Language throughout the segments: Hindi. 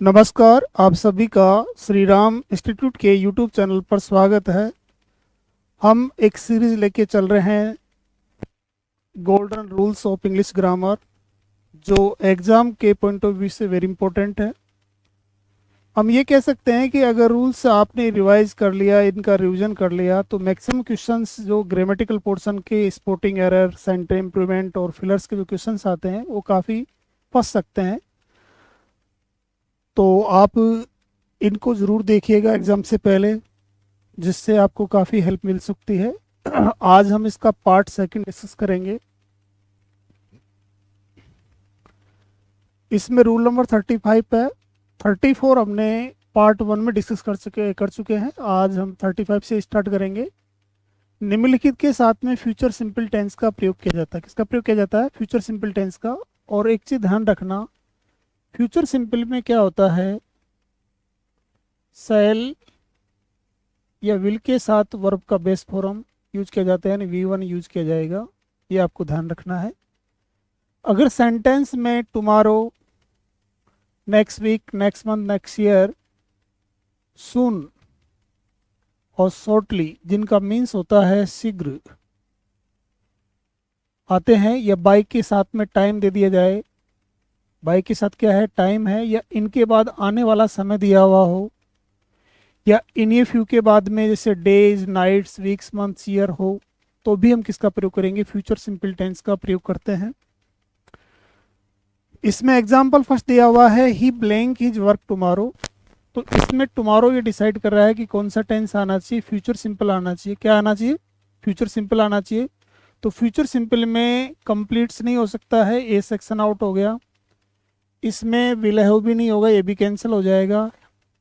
नमस्कार, आप सभी का श्री राम इंस्टीट्यूट के यूट्यूब चैनल पर स्वागत है। हम एक सीरीज लेके चल रहे हैं golden rules of English grammar, जो एग्ज़ाम के पॉइंट ऑफ व्यू से वेरी इंपॉर्टेंट है। हम ये कह सकते हैं कि अगर रूल्स आपने रिवाइज कर लिया, इनका रिवीजन कर लिया, तो मैक्सिमम क्वेश्चंस जो ग्रामेटिकल पोर्शन के स्पोर्टिंग एरर, सेंटर इम्प्रूवमेंट और फिलर्स के जो क्वेश्चंस आते हैं वो काफ़ी फंस सकते हैं। तो आप इनको ज़रूर देखिएगा एग्ज़ाम से पहले, जिससे आपको काफ़ी हेल्प मिल सकती है। आज हम इसका पार्ट सेकंड डिस्कस करेंगे। इसमें रूल नंबर 35 है। 34 हमने पार्ट 1 में डिस्कस कर चुके हैं। आज हम 35 से स्टार्ट करेंगे। निम्नलिखित के साथ में फ्यूचर सिंपल टेंस का प्रयोग किया जाता है। किसका प्रयोग किया जाता है? फ्यूचर सिंपल टेंस का। और एक चीज़ ध्यान रखना, फ्यूचर सिंपल में क्या होता है, शैल या विल के साथ वर्ब का बेस फॉर्म यूज किया जाता है, यानी V1 यूज किया जाएगा। ये आपको ध्यान रखना है। अगर सेंटेंस में tomorrow, next week, next month, next year, soon और शॉर्टली, जिनका मीन्स होता है शीघ्र, आते हैं, या बाई के साथ में टाइम दे दिया जाए, बाई के साथ क्या है, टाइम है, या इनके बाद आने वाला समय दिया हुआ हो, या इन ये फ्यू के बाद में जैसे days, nights, weeks, months, year हो, तो भी हम किसका प्रयोग करेंगे? फ्यूचर सिंपल टेंस का प्रयोग करते हैं। इसमें एग्जाम्पल फर्स्ट दिया हुआ है, ही ब्लैंक हिज वर्क टुमारो। तो इसमें टुमारो ये डिसाइड कर रहा है कि कौन सा टेंस आना चाहिए, फ्यूचर सिंपल आना चाहिए। क्या आना चाहिए? फ्यूचर सिंपल आना चाहिए। तो फ्यूचर सिंपल में कंप्लीट्स नहीं हो सकता है, ए सेक्शन आउट हो गया। इसमें विल हैव भी नहीं होगा, ये भी कैंसिल हो जाएगा।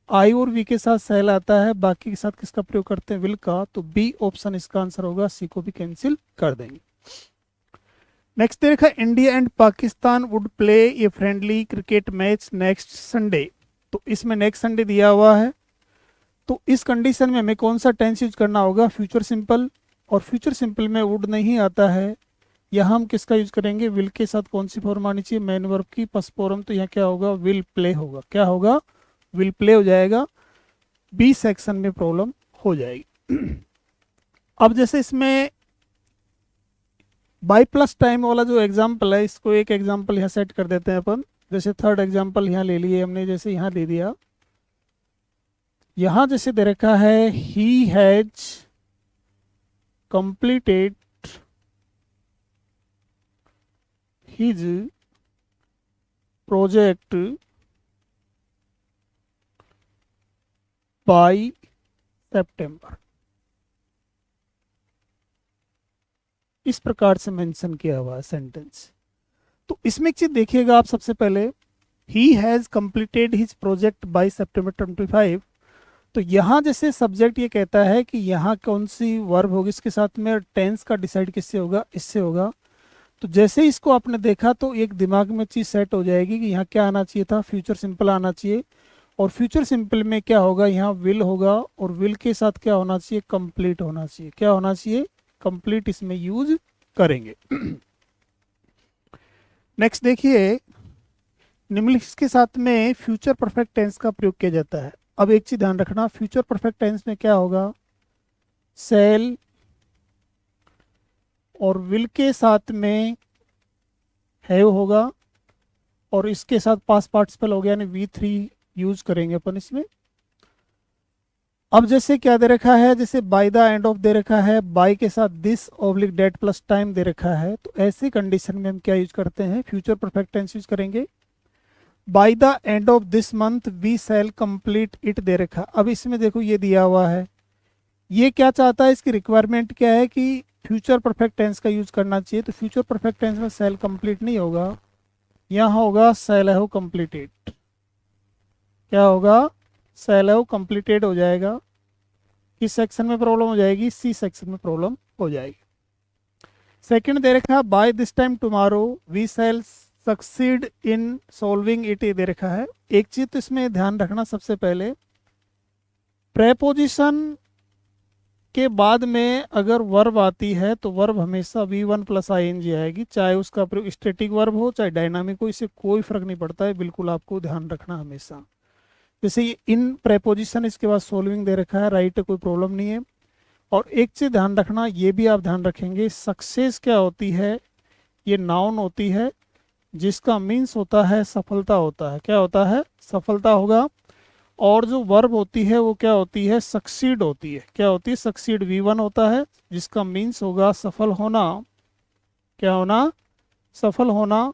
आई और वी के साथ सेल आता है, बाकी के साथ किसका प्रयोग करते हैं? विल का। तो बी ऑप्शन इसका आंसर होगा, सी को भी कैंसिल कर देंगे। नेक्स्ट देखा, India and Pakistan would play a friendly cricket match next Sunday. तो इसमें नेक्स्ट संडे दिया हुआ है। तो इस कंडीशन में हमें कौन सा टेंस यूज करना होगा? Future simple. और फ्यूचर सिंपल में वुड नहीं आता है, यहाँ हम किसका यूज करेंगे? विल के साथ कौन सी फॉर्म आनी चाहिए? मेन वर्ब की फर्स्ट फॉर्म। तो यहाँ क्या होगा? विल प्ले होगा। क्या होगा? विल प्ले हो जाएगा। बी सेक्शन में प्रॉब्लम हो जाएगी। अब जैसे इसमें बाई प्लस टाइम वाला जो एग्जाम्पल है, इसको एक एग्जाम्पल यहाँ सेट कर देते हैं अपन। जैसे थर्ड एग्जाम्पल यहाँ ले लिए हमने, जैसे यहाँ दे दिया, यहाँ जैसे दे रखा है, he has completed his project by September. इस प्रकार से मेंशन किया हुआ है सेंटेंस। तो इसमें एक चीज देखिएगा आप, सबसे पहले he has completed his project by September 25। तो यहाँ जैसे सब्जेक्ट ये कहता है कि यहाँ कौन सी वर्ब होगी, इसके साथ में टेंस का डिसाइड किससे होगा? इससे होगा। तो जैसे ही इसको आपने देखा तो एक दिमाग में चीज सेट हो जाएगी कि यहाँ क्या आना चाहिए था? फ्यूचर सिंपल आना चाहिए। और फ्यूचर सिंपल में क्या होगा? यहाँ विल होगा, और विल के साथ क्या होना चाहिए? कंप्लीट होना चाहिए। क्या होना चाहिए? कंप्लीट इसमें यूज करेंगे। नेक्स्ट देखिए, निम्नलिखित के साथ में फ्यूचर परफेक्ट टेंस का प्रयोग किया जाता है। अब एक चीज ध्यान रखना, फ्यूचर परफेक्ट टेंस में क्या होगा? सेल और विल के साथ में हैव होगा, और इसके साथ पास्ट पार्टिसिपल हो गया, यानी V3 यूज करेंगे अपन इसमें। अब जैसे क्या दे रखा है, जैसे बाय द एंड ऑफ दे रखा है, बाय के साथ this oblique date plus time दे रखा है, तो ऐसी कंडीशन में हम क्या यूज करते हैं? फ्यूचर परफेक्ट टेंस यूज करेंगे। By the end of this month we shall complete it दे रखा। अब इसमें देखो ये दिया हुआ है, ये क्या चाहता है? इसकी रिक्वायरमेंट क्या है कि फ्यूचर परफेक्ट टेंस का यूज करना चाहिए। तो फ्यूचर परफेक्ट टेंस में शैल कंप्लीट नहीं होगा, यहाँ होगा शैल हैव कंप्लीटेड। क्या होगा? शैल हैव कंप्लीटेड हो जाएगा। किस सेक्शन में प्रॉब्लम हो जाएगी? सी सेक्शन में प्रॉब्लम हो जाएगी। सेकंड दे रखा, by this time tomorrow we shall succeed in solving it, दे रखा है। एक चीज तो इसमें ध्यान रखना, सबसे पहले प्रेपोजिशन के बाद में अगर वर्ब आती है तो वर्ब हमेशा V1 प्लस ING आएगी, चाहे उसका प्रयोग स्टैटिक वर्ब हो चाहे डायनामिक हो, इससे कोई फर्क नहीं पड़ता है। बिल्कुल आपको ध्यान रखना हमेशा। जैसे ये इन प्रेपोजिशन, इसके बाद सोल्विंग दे रखा है, राइट है, कोई प्रॉब्लम नहीं है। और एक चीज ध्यान रखना, ये भी आप ध्यान रखेंगे, सक्सेस क्या होती है, ये नाउन होती है जिसका मीन्स होता है सफलता होता है। क्या होता है, सफलता होगा। और जो वर्ब होती है वो क्या होती है, सक्सीड होती है। क्या होती है, सक्सीड V1 होता है जिसका मीन्स होगा सफल होना। क्या होना, सफल होना।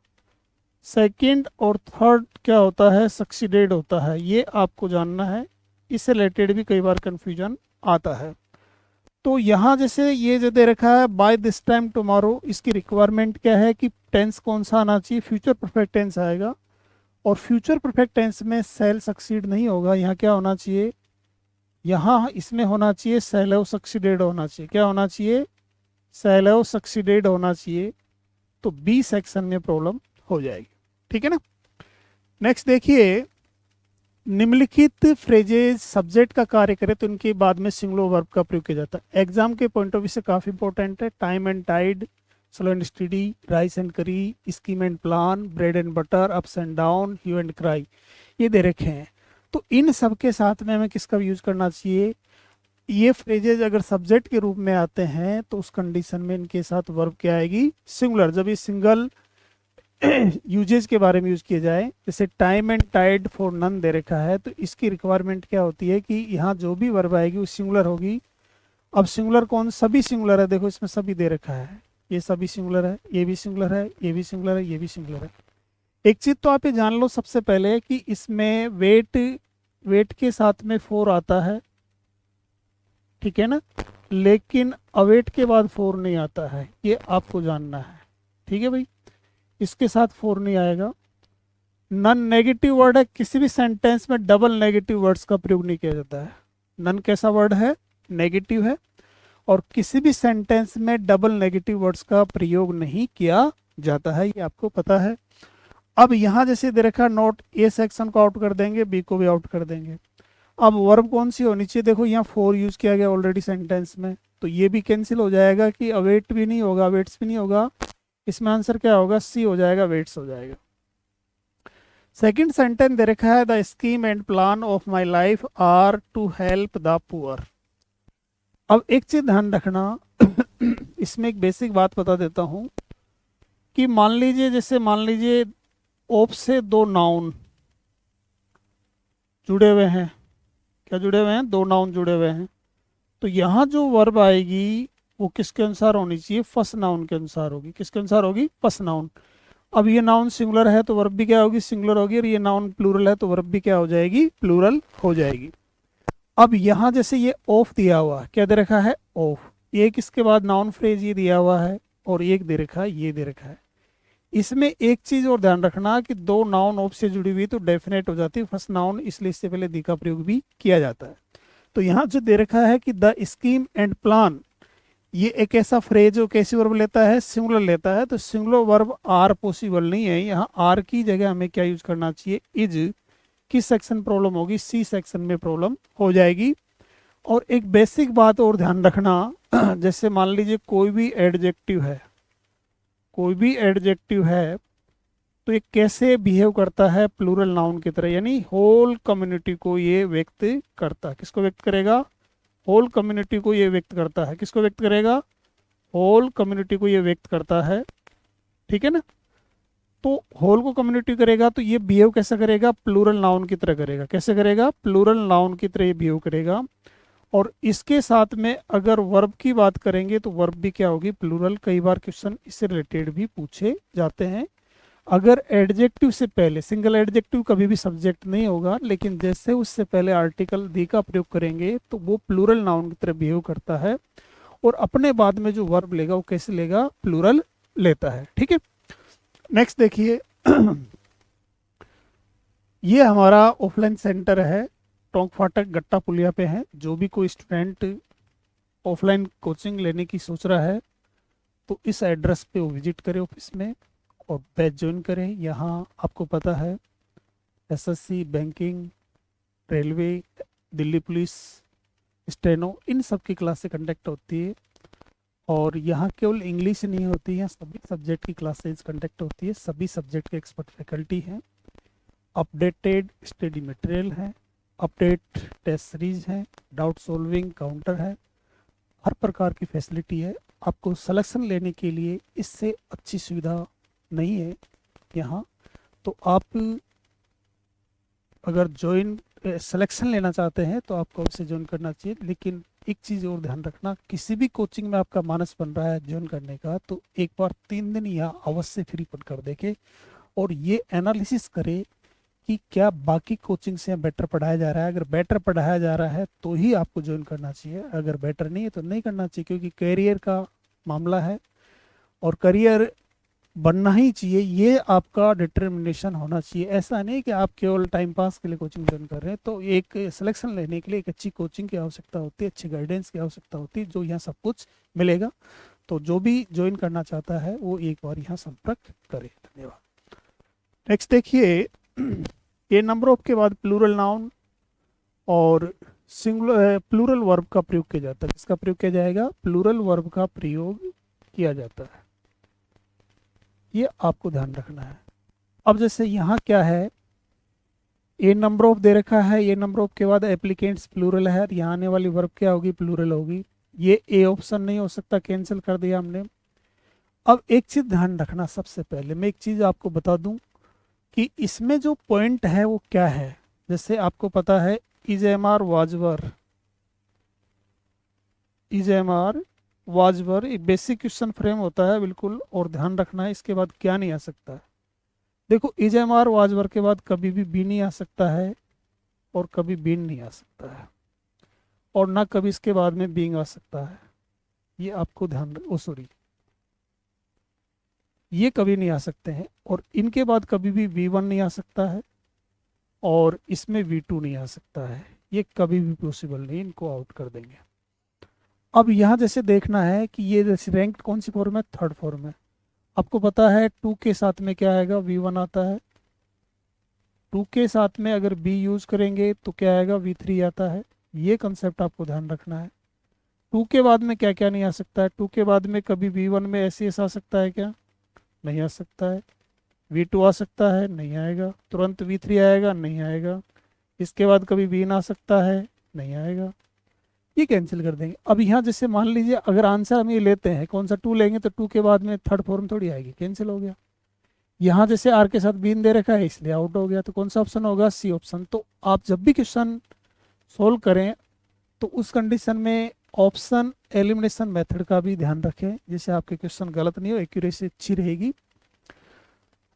सेकंड और थर्ड क्या होता है, सक्सीडेड होता है। ये आपको जानना है, इससे रिलेटेड भी कई बार कंफ्यूजन आता है। तो यहाँ जैसे ये जो दे रखा है बाय दिस टाइम टुमारो, इसकी रिक्वायरमेंट क्या है कि टेंस कौन सा आना चाहिए, फ्यूचर परफेक्ट टेंस आएगा। और फ्यूचर परफेक्ट टेंस में सेल सक्सीड नहीं होगा, यहाँ क्या होना चाहिए, यहाँ इसमें होना चाहिए सेल हैव सक्सीडेड होना चाहिए। क्या होना चाहिए, सेल हैव सक्सीडेड होना चाहिए। तो बी सेक्शन में प्रॉब्लम हो जाएगी। ठीक है ना। नेक्स्ट देखिए, निम्नलिखित फ्रेजेज सब्जेक्ट का कार्य करे तो इनके बाद में सिंगुलर वर्ब का प्रयोग किया जाता है। एग्जाम के पॉइंट ऑफ व्यू से काफी इंपॉर्टेंट है। Time and tide, slow and steady, rice and curry, scheme and plan, bread and butter, ups and down, hue and cry, ये दे रखे हैं। तो इन सब के साथ में हमें किसका यूज करना चाहिए, ये फ्रेजेज अगर सब्जेक्ट के रूप में आते हैं तो उस कंडीशन में इनके साथ वर्ब क्या आएगी, सिंगुलर। जब ये सिंगल यूजेज के बारे में यूज किया जाए, जैसे time and tide for none दे रखा है, तो इसकी रिक्वायरमेंट क्या होती है कि यहाँ जो भी वर्ब आएगी वो सिंगुलर होगी। अब सिंगुलर कौन, सभी सिंगुलर है, देखो इसमें सभी दे रखा है, ये सभी सिंगुलर है, ये भी सिंगुलर है, ये भी सिंगुलर है, ये भी सिंगुलर है। एक चीज तो आप ये जान लो सबसे पहले कि इसमें वेट के साथ में फोर आता है, ठीक है ना, लेकिन अवेट के बाद फोर नहीं आता है, ये आपको जानना है। ठीक है भाई, इसके साथ फोर नहीं आएगा। नन नेगेटिव वर्ड है, किसी भी सेंटेंस में डबल नेगेटिव वर्ड्स का प्रयोग नहीं किया जाता है। नन कैसा वर्ड है, नेगेटिव है, और किसी भी सेंटेंस में डबल नेगेटिव वर्ड्स का प्रयोग नहीं किया जाता है, ये आपको पता है। अब यहाँ जैसे दे रखा नोट, ए सेक्शन को आउट कर देंगे, बी को भी आउट कर देंगे। अब वर्ब कौन सी होनी चाहिए, देखो यहाँ फोर यूज किया गया ऑलरेडी सेंटेंस में, तो ये भी कैंसिल हो जाएगा कि अवेट भी नहीं होगा, वेट्स भी नहीं होगा। इसमें आंसर क्या होगा, सी हो जाएगा, वेट्स हो जाएगा। सेकंड सेंटेंस दे रखा है, the scheme and plan of my life are to help the poor. अब एक चीज ध्यान रखना इसमें एक बेसिक बात बता देता हूं कि मान लीजिए, जैसे मान लीजिए ऑफ से दो नाउन जुड़े हुए हैं, क्या जुड़े हुए हैं, दो नाउन जुड़े हुए हैं, तो यहाँ जो वर्ब आएगी वो किसके अनुसार होनी चाहिए, फर्स्ट नाउन के अनुसार होगी। किसके अनुसार होगी, फर्स्ट नाउन। अब ये नाउन सिंगुलर है तो वर्ब भी क्या होगी, सिंगुलर होगी, और ये नाउन प्लूरल है तो वर्ब भी क्या हो जाएगी, प्लूरल हो जाएगी। अब यहाँ जैसे ये ऑफ दिया हुआ, क्या दे रखा है, ऑफ, एक इसके बाद नाउन फ्रेज ये दिया हुआ है, और एक दे रखा है, ये दे रखा है। इसमें एक चीज और ध्यान रखना कि दो नाउन ऑफ से जुड़ी हुई तो डेफिनेट हो जाती है फर्स्ट नाउन, इसलिए इससे पहले दी का प्रयोग भी किया जाता है। तो यहाँ जो दे रखा है कि द स्कीम एंड प्लान, ये एक ऐसा फ्रेज जो कैसी वर्ब लेता है, सिंगुलर लेता है, तो सिंगुलर वर्ब आर पॉसिबल नहीं है। यहाँ आर की जगह हमें क्या यूज करना चाहिए, इज। किस सेक्शन प्रॉब्लम होगी, सी सेक्शन में प्रॉब्लम हो जाएगी। और एक बेसिक बात और ध्यान रखना, जैसे मान लीजिए कोई भी एडजेक्टिव है, कोई भी एडजेक्टिव है, तो ये कैसे बिहेव करता है, प्लूरल नाउन की तरह, यानी होल कम्युनिटी को ये व्यक्त करता है। किसको व्यक्त करेगा, होल कम्युनिटी को ये व्यक्त करता है। किसको व्यक्त करेगा, होल कम्युनिटी को ये व्यक्त करता है। ठीक है ना। तो होल को कम्युनिटी करेगा तो ये बिहेव कैसा करेगा, प्लूरल नाउन की तरह करेगा। कैसे करेगा, प्लूरल नाउन की तरह ये बिहेव करेगा। और इसके साथ में अगर वर्ब की बात करेंगे तो वर्ब भी क्या होगी, प्लूरल। कई बार क्वेश्चन इससे रिलेटेड भी पूछे जाते हैं। अगर एडजेक्टिव से पहले, सिंगल एडजेक्टिव कभी भी सब्जेक्ट नहीं होगा, लेकिन जैसे उससे पहले आर्टिकल दी का प्रयोग करेंगे तो वो प्लूरल नाउन की तरह बिहेव करता है, और अपने बाद में जो वर्ब लेगा वो कैसे लेगा, प्लूरल लेता है। ठीक है। नेक्स्ट देखिए ये हमारा ऑफलाइन सेंटर है, टोंक फाटक गट्टा पुलिया पे है। जो भी कोई स्टूडेंट ऑफलाइन कोचिंग लेने की सोच रहा है तो इस एड्रेस पे वो विजिट करे ऑफिस में और बैच ज्वाइन करें। यहाँ आपको पता है SSC, banking, railway, Delhi police, steno, इन सब की क्लासें कंडक्ट होती है। और यहाँ केवल इंग्लिश नहीं होती है, सभी सब्जेक्ट की क्लासेज कंडक्ट होती है। सभी सब्जेक्ट के एक्सपर्ट फैकल्टी हैं, अपडेटेड स्टडी मटेरियल है, अपडेट टेस्ट सीरीज है, डाउट सॉल्विंग काउंटर है, हर प्रकार की फैसिलिटी है। आपको सिलेक्शन लेने के लिए इससे अच्छी सुविधा नहीं है यहाँ। तो आप अगर ज्वाइन सिलेक्शन लेना चाहते हैं तो आपको उसे ज्वाइन करना चाहिए। लेकिन एक चीज़ और ध्यान रखना, किसी भी कोचिंग में आपका मानस बन रहा है ज्वाइन करने का, तो एक बार 3 दिन यहाँ अवश्य फ्री पढ़कर देखे और ये एनालिसिस करे कि क्या बाकी कोचिंग से बेटर पढ़ाया जा रहा है। अगर बेटर पढ़ाया जा रहा है तो ही आपको ज्वाइन करना चाहिए, अगर बेटर नहीं है तो नहीं करना चाहिए, क्योंकि करियर का मामला है और करियर बनना ही चाहिए, ये आपका डिटर्मिनेशन होना चाहिए। ऐसा नहीं कि आप केवल टाइम पास के लिए कोचिंग ज्वाइन कर रहे हैं। तो एक सिलेक्शन लेने के लिए एक अच्छी कोचिंग की आवश्यकता होती है, अच्छी गाइडेंस की आवश्यकता होती है, जो यहाँ सब कुछ मिलेगा। तो जो भी ज्वाइन करना चाहता है वो एक बार यहाँ संपर्क करे। धन्यवाद। नेक्स्ट देखिए, ये नंबर ऑफ के बाद प्लूरल नाउन और सिंगुलर प्लूरल वर्ब का प्रयोग किया जाता है। किसका प्रयोग किया जाएगा? प्लूरल वर्ब का प्रयोग किया जाता है, ये आपको ध्यान रखना है। अब जैसे यहाँ क्या है, ए नंबर ऑफ दे रखा है, ये नंबर ऑफ के बाद एप्लीकेंट्स प्लूरल है, यहाँ आने वाली वर्ब क्या होगी? प्लूरल होगी। ये ए ऑप्शन नहीं हो सकता, कैंसिल कर दिया हमने। अब एक चीज ध्यान रखना, सबसे पहले मैं एक चीज आपको बता दूं कि इसमें जो पॉइंट है वो क्या है। जैसे आपको पता है is am are was were, is am are was were एक बेसिक क्वेश्चन फ्रेम होता है बिल्कुल, और ध्यान रखना है इसके बाद क्या नहीं आ सकता है। देखो इज एम आर वाजवर के बाद कभी भी बी नहीं आ सकता है और कभी बीन नहीं आ सकता है, और ना कभी इसके बाद में बीइंग आ सकता है। ये आपको ध्यान सॉरी, ये कभी नहीं आ सकते हैं। और इनके बाद कभी भी V1 नहीं आ सकता है और इसमें V2 नहीं आ सकता है, ये कभी भी पॉसिबल नहीं, इनको आउट कर देंगे। अब यहाँ जैसे देखना है कि ये जैसे रैंक कौन सी फॉर्म है? थर्ड फॉर्म है। आपको पता है 2 के साथ में क्या आएगा? V1 आता है। 2 के साथ में अगर B यूज करेंगे तो क्या आएगा? V3 आता है। ये कंसेप्ट आपको ध्यान रखना है। 2 के बाद में क्या क्या नहीं आ सकता है? 2 के बाद में कभी V1 में ऐसे आ सकता है क्या? नहीं आ सकता है। V2 आ सकता है? नहीं आएगा। तुरंत V3 आएगा? नहीं आएगा। इसके बाद कभी बीन आ सकता है? नहीं आएगा। ये कैंसिल कर देंगे। अब यहाँ जैसे मान लीजिए अगर आंसर हम ये लेते हैं कौन सा? 2 लेंगे तो 2 के बाद में थर्ड फॉर्म थोड़ी आएगी, कैंसिल हो गया। यहाँ जैसे आर के साथ बीन दे रखा है इसलिए आउट हो गया, तो कौन सा ऑप्शन होगा? C option. तो आप जब भी क्वेश्चन सोल्व करें तो उस कंडीशन में ऑप्शन एलिमिनेशन मेथड का भी ध्यान रखें, जिससे आपके क्वेश्चन गलत नहीं हो, एक्यूरेसी अच्छी रहेगी।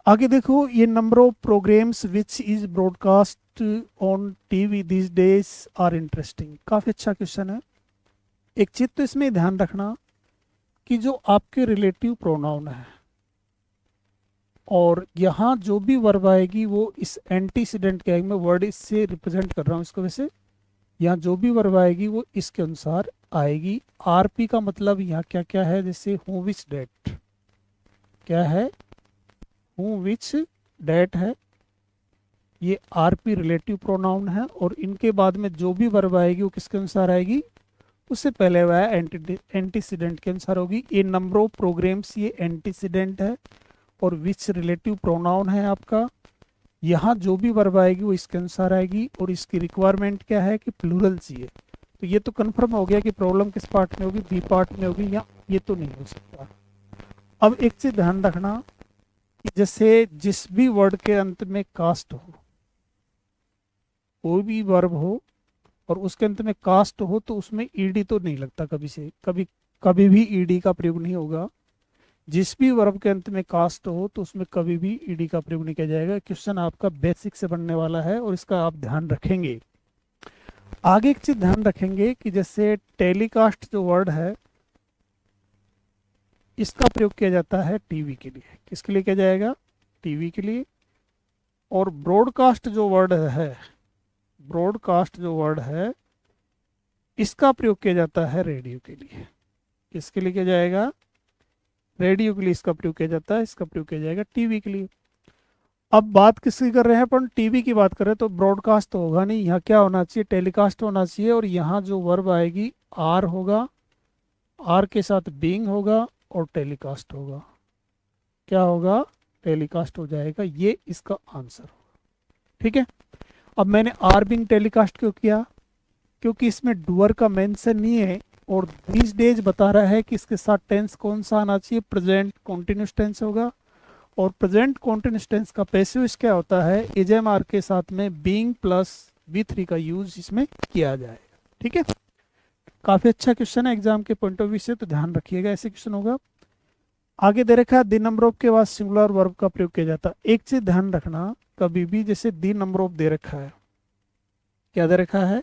आगे देखो, ये number of programs which is broadcast on TV these days are interesting. काफ़ी अच्छा क्वेश्चन है। एक चीज तो इसमें ध्यान रखना कि जो आपके रिलेटिव प्रोनाउन है और यहाँ जो भी वर्ब आएगी वो इस एंटीसीडेंट के आएगी, मैं वर्ड इससे रिप्रेजेंट कर रहा हूँ इसको। वैसे यहाँ जो भी वर्ब आएगी वो इसके अनुसार आएगी। आरपी का मतलब यहाँ क्या क्या है? जैसे हूँ विच डेट, क्या है? हूँ विच डेट है, ये आरपी रिलेटिव प्रोनाउन है। और इनके बाद में जो भी वर्ब आएगी वो किसके अनुसार आएगी? उससे पहले वह एंटीसीडेंट के अनुसार होगी। ये नंबर ऑफ प्रोग्राम्स ये एंटीसीडेंट है और विच रिलेटिव प्रोनाउन है आपका। यहाँ जो भी वर्ब आएगी वो इसके अनुसार आएगी। और इसकी रिक्वायरमेंट क्या है? कि प्लूरल चाहिए। तो ये तो कंफर्म हो गया कि प्रॉब्लम किस पार्ट में होगी? बी पार्ट में होगी, या ये तो नहीं हो सकता। अब एक चीज ध्यान रखना कि जैसे जिस भी वर्ड के अंत में कास्ट हो, कोई भी वर्ब हो और उसके अंत में कास्ट हो, तो उसमें ईडी तो नहीं लगता कभी से, कभी भी ईडी का प्रयोग नहीं होगा। जिस भी वर्ब के अंत में कास्ट हो तो उसमें कभी भी ईडी का प्रयोग नहीं किया जाएगा। क्वेश्चन आपका बेसिक से बनने वाला है और इसका आप ध्यान रखेंगे। आगे एक चीज ध्यान रखेंगे कि जैसे टेलीकास्ट जो वर्ड है इसका प्रयोग किया जाता है टीवी के लिए। किसके लिए किया जाएगा? टीवी के लिए। और ब्रॉडकास्ट जो वर्ड है, ब्रॉडकास्ट जो वर्ड है इसका प्रयोग किया जाता है रेडियो के लिए। किसके लिए किया जाएगा? रेडियो के लिए इसका प्रयोग किया जाता है। इसका प्रयोग किया जाएगा टीवी के लिए। अब बात किसकी कर रहे हैं? अपन टीवी की बात कर रहे हैं, तो ब्रॉडकास्ट तो होगा नहीं, यहाँ क्या होना चाहिए? टेलीकास्ट होना चाहिए। और यहाँ जो वर्ब आएगी आर होगा, आर के साथ बीइंग होगा और टेलीकास्ट होगा। क्या होगा? टेलीकास्ट हो जाएगा। ये इसका आंसर होगा। ठीक है। अब मैंने आर बिंग टेलीकास्ट क्यों किया, क्योंकि इसमें डूअर का मेंशन नहीं है और दीज डेज बता रहा है कि इसके साथ टेंस कौन सा आना चाहिए, प्रेजेंट कॉन्टिन्यूस टेंस होगा। और प्रेजेंट कॉन्टिन्यूस टेंस का पैसिव क्या होता है, एजेएमआर के साथ में बीइंग प्लस V3 का यूज इसमें किया जाएगा। ठीक है, काफी अच्छा क्वेश्चन है एग्जाम के पॉइंट ऑफ व्यू से, तो ध्यान रखिएगा, ऐसे क्वेश्चन होगा। आगे दे रखा है दी नंबर ऑफ के बाद सिंगुलर वर्ब का प्रयोग किया जाता है। एक चीज ध्यान रखना, कभी भी जैसे दी नंबर ऑफ दे रखा है, क्या दे रखा है,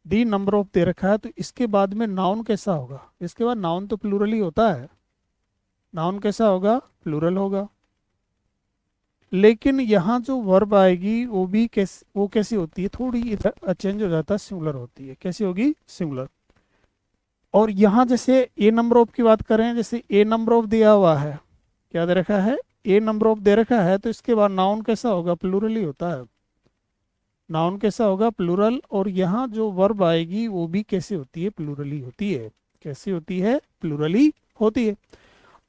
दी नंबर ऑफ दे रखा है, तो इसके बाद में नाउन कैसा होगा, इसके बाद नाउन तो प्लूरल ही होता है, नाउन कैसा होगा, प्लूरल होगा। लेकिन यहाँ जो वर्ब आएगी वो भी वो कैसी होती है, थोड़ी इधर चेंज हो जाता है, सिंगुलर होती है। कैसी होगी, सिंगुलर। और यहाँ जैसे ए नंबर ऑफ की बात करें, जैसे ए नंबर ऑफ दिया हुआ है, क्या दे रखा है, ए नंबर ऑफ दे रखा है, तो इसके बाद नाउन कैसा होगा, प्लूरल ही होता है, नाउन कैसा होगा, प्लूरल। और यहाँ जो वर्ब आएगी वो भी कैसे होती है, प्लूरल ही होती है। कैसी होती है, प्लूरल ही होती है।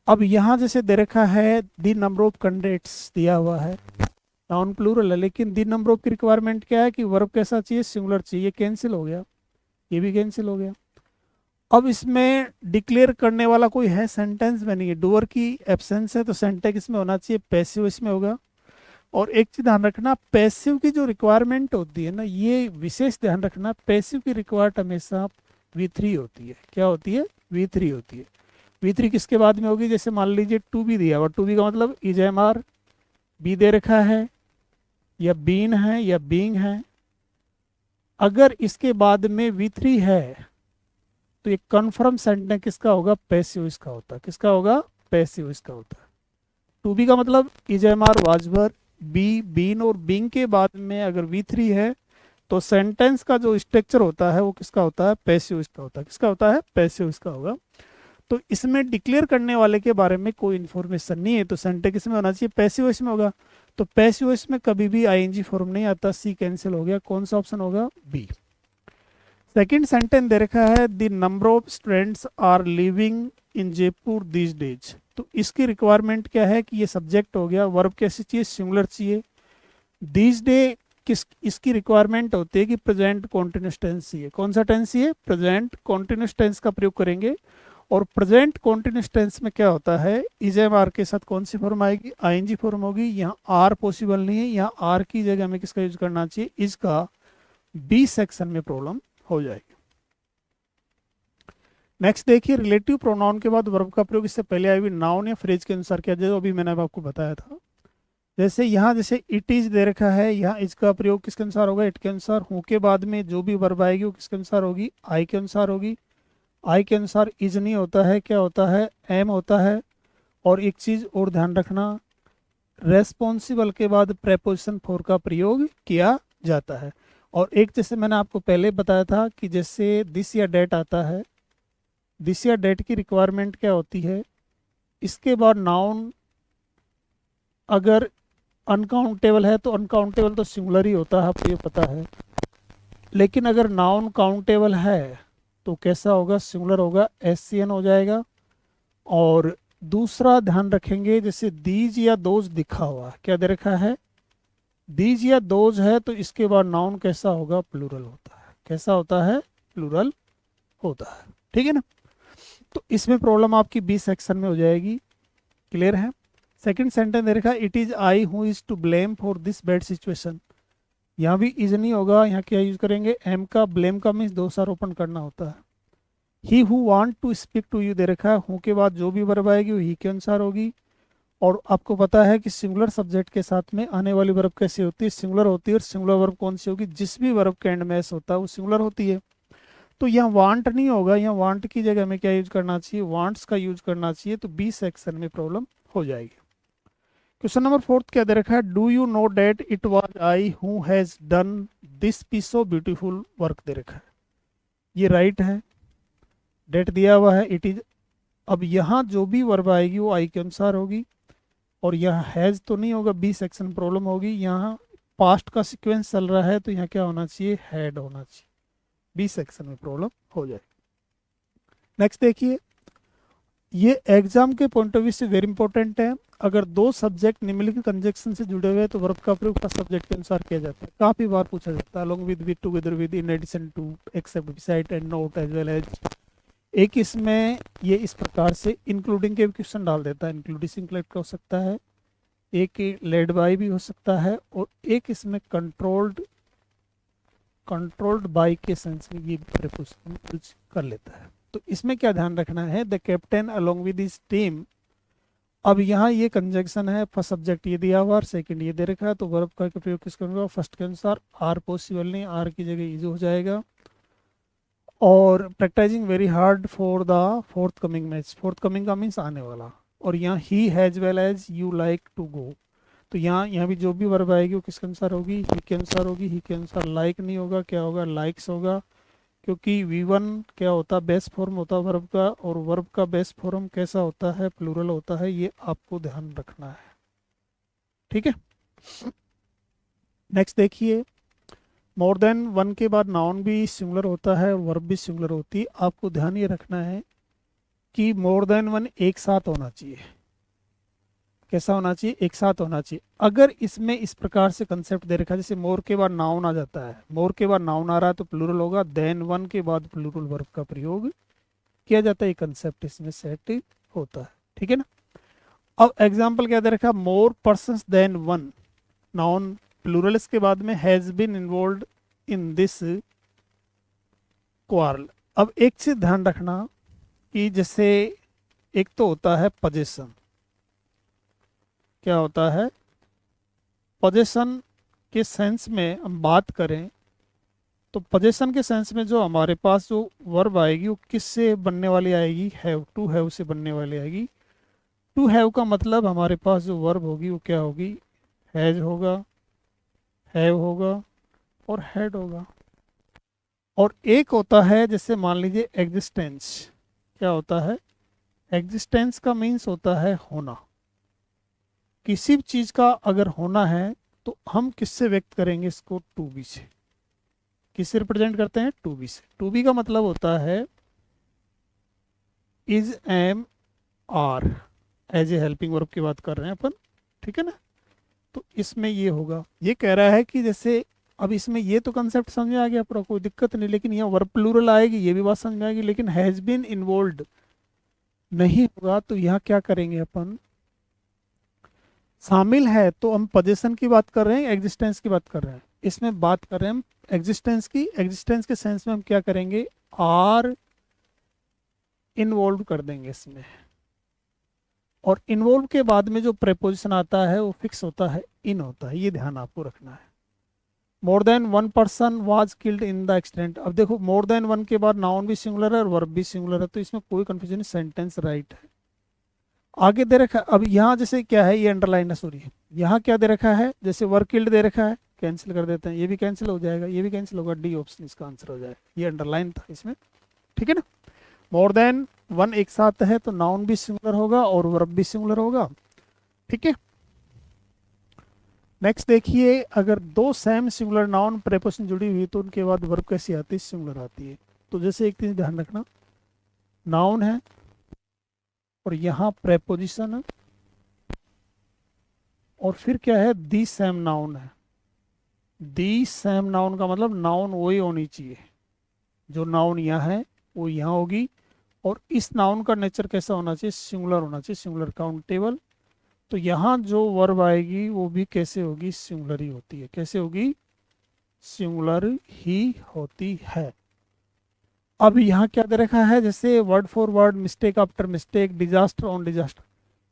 अब यहाँ जैसे दे रखा है दी नंबर ऑफ कैंडिडेट्स दिया हुआ है, नाउन प्लूरल है, लेकिन दी नंबर ऑफ की रिक्वायरमेंट क्या है कि वर्ब कैसा चाहिए, सिंगुलर चाहिए, कैंसिल हो गया, ये भी कैंसिल हो गया। अब इसमें डिक्लेयर करने वाला कोई है सेंटेंस में नहीं है, डूअर की एब्सेंस है, तो सेंटेंस इसमें होना चाहिए, पैसिव इसमें होगा। और एक चीज ध्यान रखना, पैसिव की जो रिक्वायरमेंट होती है ना, ये विशेष ध्यान रखना, पैसिव की रिक्वायर्ड हमेशा V3 होती है। क्या होती है, V3 होती है। V3 किसके बाद में होगी, जैसे मान लीजिए टू बी दिया हुआ, टू बी का मतलब इजेएमआर बी दे रखा है, या बीन है, या बीइंग है। अगर इसके बाद में V3 है तो ये कन्फर्म सेंटेंस किसका होगा, पैसिव इसका होता है। किसका होगा, पैसिव इसका होता है। टू बी का मतलब इजेएमआर वाजवर, बी बीन और बीइंग के बाद में अगर V3 है तो सेंटेंस का जो स्ट्रक्चर होता है वो किसका होता है, पैसिव इसका होता है। किसका होता है, पैसिव इसका होगा। तो इसमें डिक्लेयर करने वाले के बारे में कोई इन्फॉर्मेशन नहीं है, तो सेंटेंस इसमें होना चाहिए, पैसिव इसमें होगा। तो पैसिव इसमें कभी भी आईएनजी फॉर्म नहीं आता, सी कैंसिल हो गया। कौन सा ऑप्शन होगा, बी। सेकंड सेंटेंस दे रखा है the number of students are living in Jaipur these days. तो इसकी रिक्वायरमेंट क्या है कि ये सब्जेक्ट हो गया, वर्ब कैसी चाहिए, सिंगुलर चाहिए। दीज डे किस इसकी रिक्वायरमेंट होती है कि प्रेजेंट कॉन्टिन्यूस टेंस चाहिए। कौन सा टेंस चाहिए, प्रेजेंट कॉन्टिन्यूस टेंस का प्रयोग करेंगे। और प्रेजेंट कॉन्टिन्यूस टेंस में क्या होता है, इजेएमआर के साथ कौन सी फॉर्म आएगी, आईएनजी फॉर्म होगी। यहाँ आर पॉसिबल नहीं है, यहाँ आर की जगह हमें किसका यूज करना चाहिए, इसका। बी सेक्शन में प्रॉब्लम हो जाएगी। नेक्स्ट देखिए, रिलेटिव प्रोनाउन के बाद वर्ब का प्रयोग इससे पहले आई हुई नाउन या फ्रेज के अनुसार किया जाए, जो अभी मैंने आपको बताया था। जैसे यहाँ जैसे इट इज दे रखा है, यहाँ इसका प्रयोग किसके अनुसार होगा, इट के अनुसार। हूँ के बाद में जो भी वर्ब आएगी वो किसके अनुसार होगी, आई के अनुसार होगी। आई के अनुसार इज नहीं होता है, क्या होता है, एम होता है। और एक चीज और ध्यान रखना, रेस्पॉन्सिबल के बाद प्रेपोजिशन फॉर का प्रयोग किया जाता है। और एक जैसे मैंने आपको पहले बताया था कि जैसे दिस या डेट आता है, दिस या डेट की रिक्वायरमेंट क्या होती है, इसके बाद नाउन अगर अनकाउंटेबल है तो अनकाउंटेबल तो सिंगुलर ही होता है, आपको ये पता है। लेकिन अगर नाउन काउंटेबल है तो कैसा होगा, सिंगुलर होगा, SCN हो जाएगा। और दूसरा ध्यान रखेंगे, जैसे दीज या दोज दिखा हुआ, क्या दे रखा है, दीज या दोज है, तो इसके बाद नाउन कैसा होगा, प्लूरल होता है। कैसा होता है, प्लूरल होता है। ठीक है ना, तो इसमें प्रॉब्लम आपकी बी सेक्शन में हो जाएगी। क्लियर है। सेकंड सेंटेंस दे रखा है it is I who is to blame for this bad situation. यहाँ भी इज नहीं होगा, यहाँ क्या यूज करेंगे, एम का। ब्लेम का मीन्स दोषारोपण करना होता है। He who want to speak to you दे रखा है, हु के बाद जो भी वर्ब आएगी वो ही के अनुसार होगी। और आपको पता है कि सिंगुलर सब्जेक्ट के साथ में आने वाली वर्ब कैसी होती है, सिंगुलर होती है। और सिंगुलर वर्ब कौन सी होगी, जिस भी वर्ब के एंड में एस होता है वो सिंगुलर होती है। तो यहाँ वांट नहीं होगा, यहाँ वांट की जगह हमें क्या यूज करना चाहिए, वांट्स का यूज करना चाहिए। तो बी सेक्शन में प्रॉब्लम हो जाएगी। क्वेश्चन नंबर 4 क्या दे रखा है, do you know that it was I who has done this piece of beautiful work दे रखा है। ये राइट है, डेट दिया हुआ है, इट इज। अब यहाँ जो भी वर्ब आएगी वो आई के अनुसार होगी। और यहाँ हैज तो नहीं होगा, बी सेक्शन प्रॉब्लम होगी। यहाँ पास्ट का सीक्वेंस चल रहा है तो यहाँ क्या होना चाहिए, हैड होना चाहिए। बी सेक्शन में प्रॉब्लम हो जाएगी। नेक्स्ट देखिए, ये एग्जाम के पॉइंट ऑफ व्यू से वेरी इंपॉर्टेंट है। अगर दो सब्जेक्ट निम्नलिखित कंजक्शन से जुड़े हुए हैं तो वर्ब का प्रयोग फर्स्ट सब्जेक्ट के अनुसार किया जाता है। काफी बार पूछा जाता है, along with together with, in addition to, except, beside and not as well as. एक इसमें ये इस प्रकार से इंक्लूडिंग के क्वेश्चन डाल देता है, इंक्लूडिंग सिंगलेट का हो सकता है, एक लेड बाय भी हो सकता है, और एक इसमें कंट्रोल्ड बाय के सेंस में ये प्रीपोजिशन यूज कर लेता है। तो इसमें क्या ध्यान रखना है, the captain along with his team. अब यहाँ ये कंजक्शन है, फर्स्ट सब्जेक्ट ये दिया हुआ और सेकंड ये दे रखा है, तो वर्ब का प्रयोग किसका होगा, फर्स्ट के अनुसार। आर पॉसिबल नहीं, आर की जगह इज हो जाएगा। और practising very hard for the forthcoming match, forthcoming का मीन्स आने वाला। और यहाँ ही has well as you like to go, तो यहाँ भी जो भी वर्ब आएगी वो किसके अनुसार होगी, ही के अनुसार होगी। ही के अनुसार लाइक नहीं होगा, क्या होगा, लाइक्स होगा, क्योंकि V1 क्या होता है, बेस्ट फॉर्म होता है वर्ब का, और वर्ब का बेस्ट फॉर्म कैसा होता है, प्लूरल होता है, ये आपको ध्यान रखना है। ठीक है, नेक्स्ट देखिए, मोर देन वन के बाद नाउन भी सिंगुलर होता है और वर्ब भी सिंगुलर होती है। आपको ध्यान ये रखना है कि मोर देन वन एक साथ होना चाहिए। कैसा होना चाहिए, एक साथ होना चाहिए। अगर इसमें इस प्रकार से कंसेप्ट दे रखा है, जैसे मोर के बाद नाउन आ जाता है, मोर के बाद नाउन आ रहा है तो प्लूरल होगा, देन वन के बाद प्लूरल वर्ब का प्रयोग किया जाता है, ये कंसेप्ट इसमें सेट होता है। ठीक है ना। अब एग्जाम्पल क्या दे रखा है, more persons than one, noun plural, इसके बाद में has been involve in this quarrel. अब एक चीज ध्यान रखना कि जैसे एक तो होता है पोजेशन, क्या होता है, पोजेशन के सेंस में हम बात करें तो पोजेशन के सेंस में जो हमारे पास जो वर्ब आएगी वो किससे बनने वाली आएगी, हैव, टू हैव से बनने वाली आएगी। टू हैव का मतलब हमारे पास जो वर्ब होगी वो क्या होगी, हैज होगा, हैव होगा और हैड होगा। और एक होता है जैसे मान लीजिए एग्जिस्टेंस, क्या होता है, एग्जिस्टेंस का मीन्स होता है होना। किसी भी चीज का अगर होना है तो हम किससे व्यक्त करेंगे इसको, टू बी से। किससे रिप्रेजेंट करते हैं, टू बी से। टू बी का मतलब होता है is, am, are, as a helping verb की बात कर रहे हैं अपन। ठीक है ना। तो इसमें ये होगा, ये कह रहा है कि जैसे अब इसमें ये तो कंसेप्ट समझ में आ गया पूरा, कोई दिक्कत नहीं, लेकिन यहाँ वर्ब प्लूरल आएगी ये भी बात समझ में आएगी, लेकिन हैज बीन इन्वॉल्व्ड नहीं होगा। तो यहाँ क्या करेंगे अपन, शामिल है, तो हम पोजीशन की बात कर रहे हैं, एग्जिस्टेंस की बात कर रहे हैं, इसमें बात कर रहे हैं हम एग्जिस्टेंस की। एग्जिस्टेंस के सेंस में हम क्या करेंगे, आर इन्वॉल्व कर देंगे इसमें। और इन्वॉल्व के बाद में जो प्रेपोजिशन आता है वो फिक्स होता है, इन होता है, ये ध्यान आपको रखना है। More than one person was killed in the accident. अब देखो मोर देन वन के बाद नाउन भी सिंगुलर है और वर्ब भी सिंगुलर है, तो इसमें कोई कंफ्यूजन नहीं, सेंटेंस राइट है। आगे दे रखा है, अब यहाँ जैसे क्या है, ये अंडरलाइन है, सॉरी, यहाँ क्या दे रखा है, जैसे वर्क किल्ड दे रखा है, कैंसिल कर देते हैं, ये भी कैंसिल हो जाएगा, ये भी कैंसिल होगा, डी ऑप्शन इसका आंसर हो जाएगा, ये अंडरलाइन था इसमें। ठीक है ना। मोर देन वन एक साथ है तो नाउन भी सिंगुलर होगा और वर्ब भी सिंगुलर होगा। ठीक है। नेक्स्ट देखिए, अगर दो सेम सिंगुलर नाउन प्रेपोजिशन जुड़ी हुई तो उनके बाद वर्ब कैसी आती है, सिंगुलर आती है। तो जैसे एक चीज ध्यान रखना, नाउन है और यहाँ प्रेपोजिशन है, और फिर क्या है, दी सेम नाउन है। दी सेम नाउन का मतलब नाउन वही होनी चाहिए, जो नाउन यहाँ है वो यहाँ होगी, और इस नाउन का नेचर कैसा होना चाहिए, सिंगुलर होना चाहिए, सिंगुलर काउंटेबल। तो यहाँ जो वर्ब आएगी वो भी कैसे होगी, सिंगुलर ही होती है। कैसे होगी, सिंगुलर ही होती है। अब यहाँ क्या दे रखा है, जैसे word for word, mistake after mistake, disaster on disaster,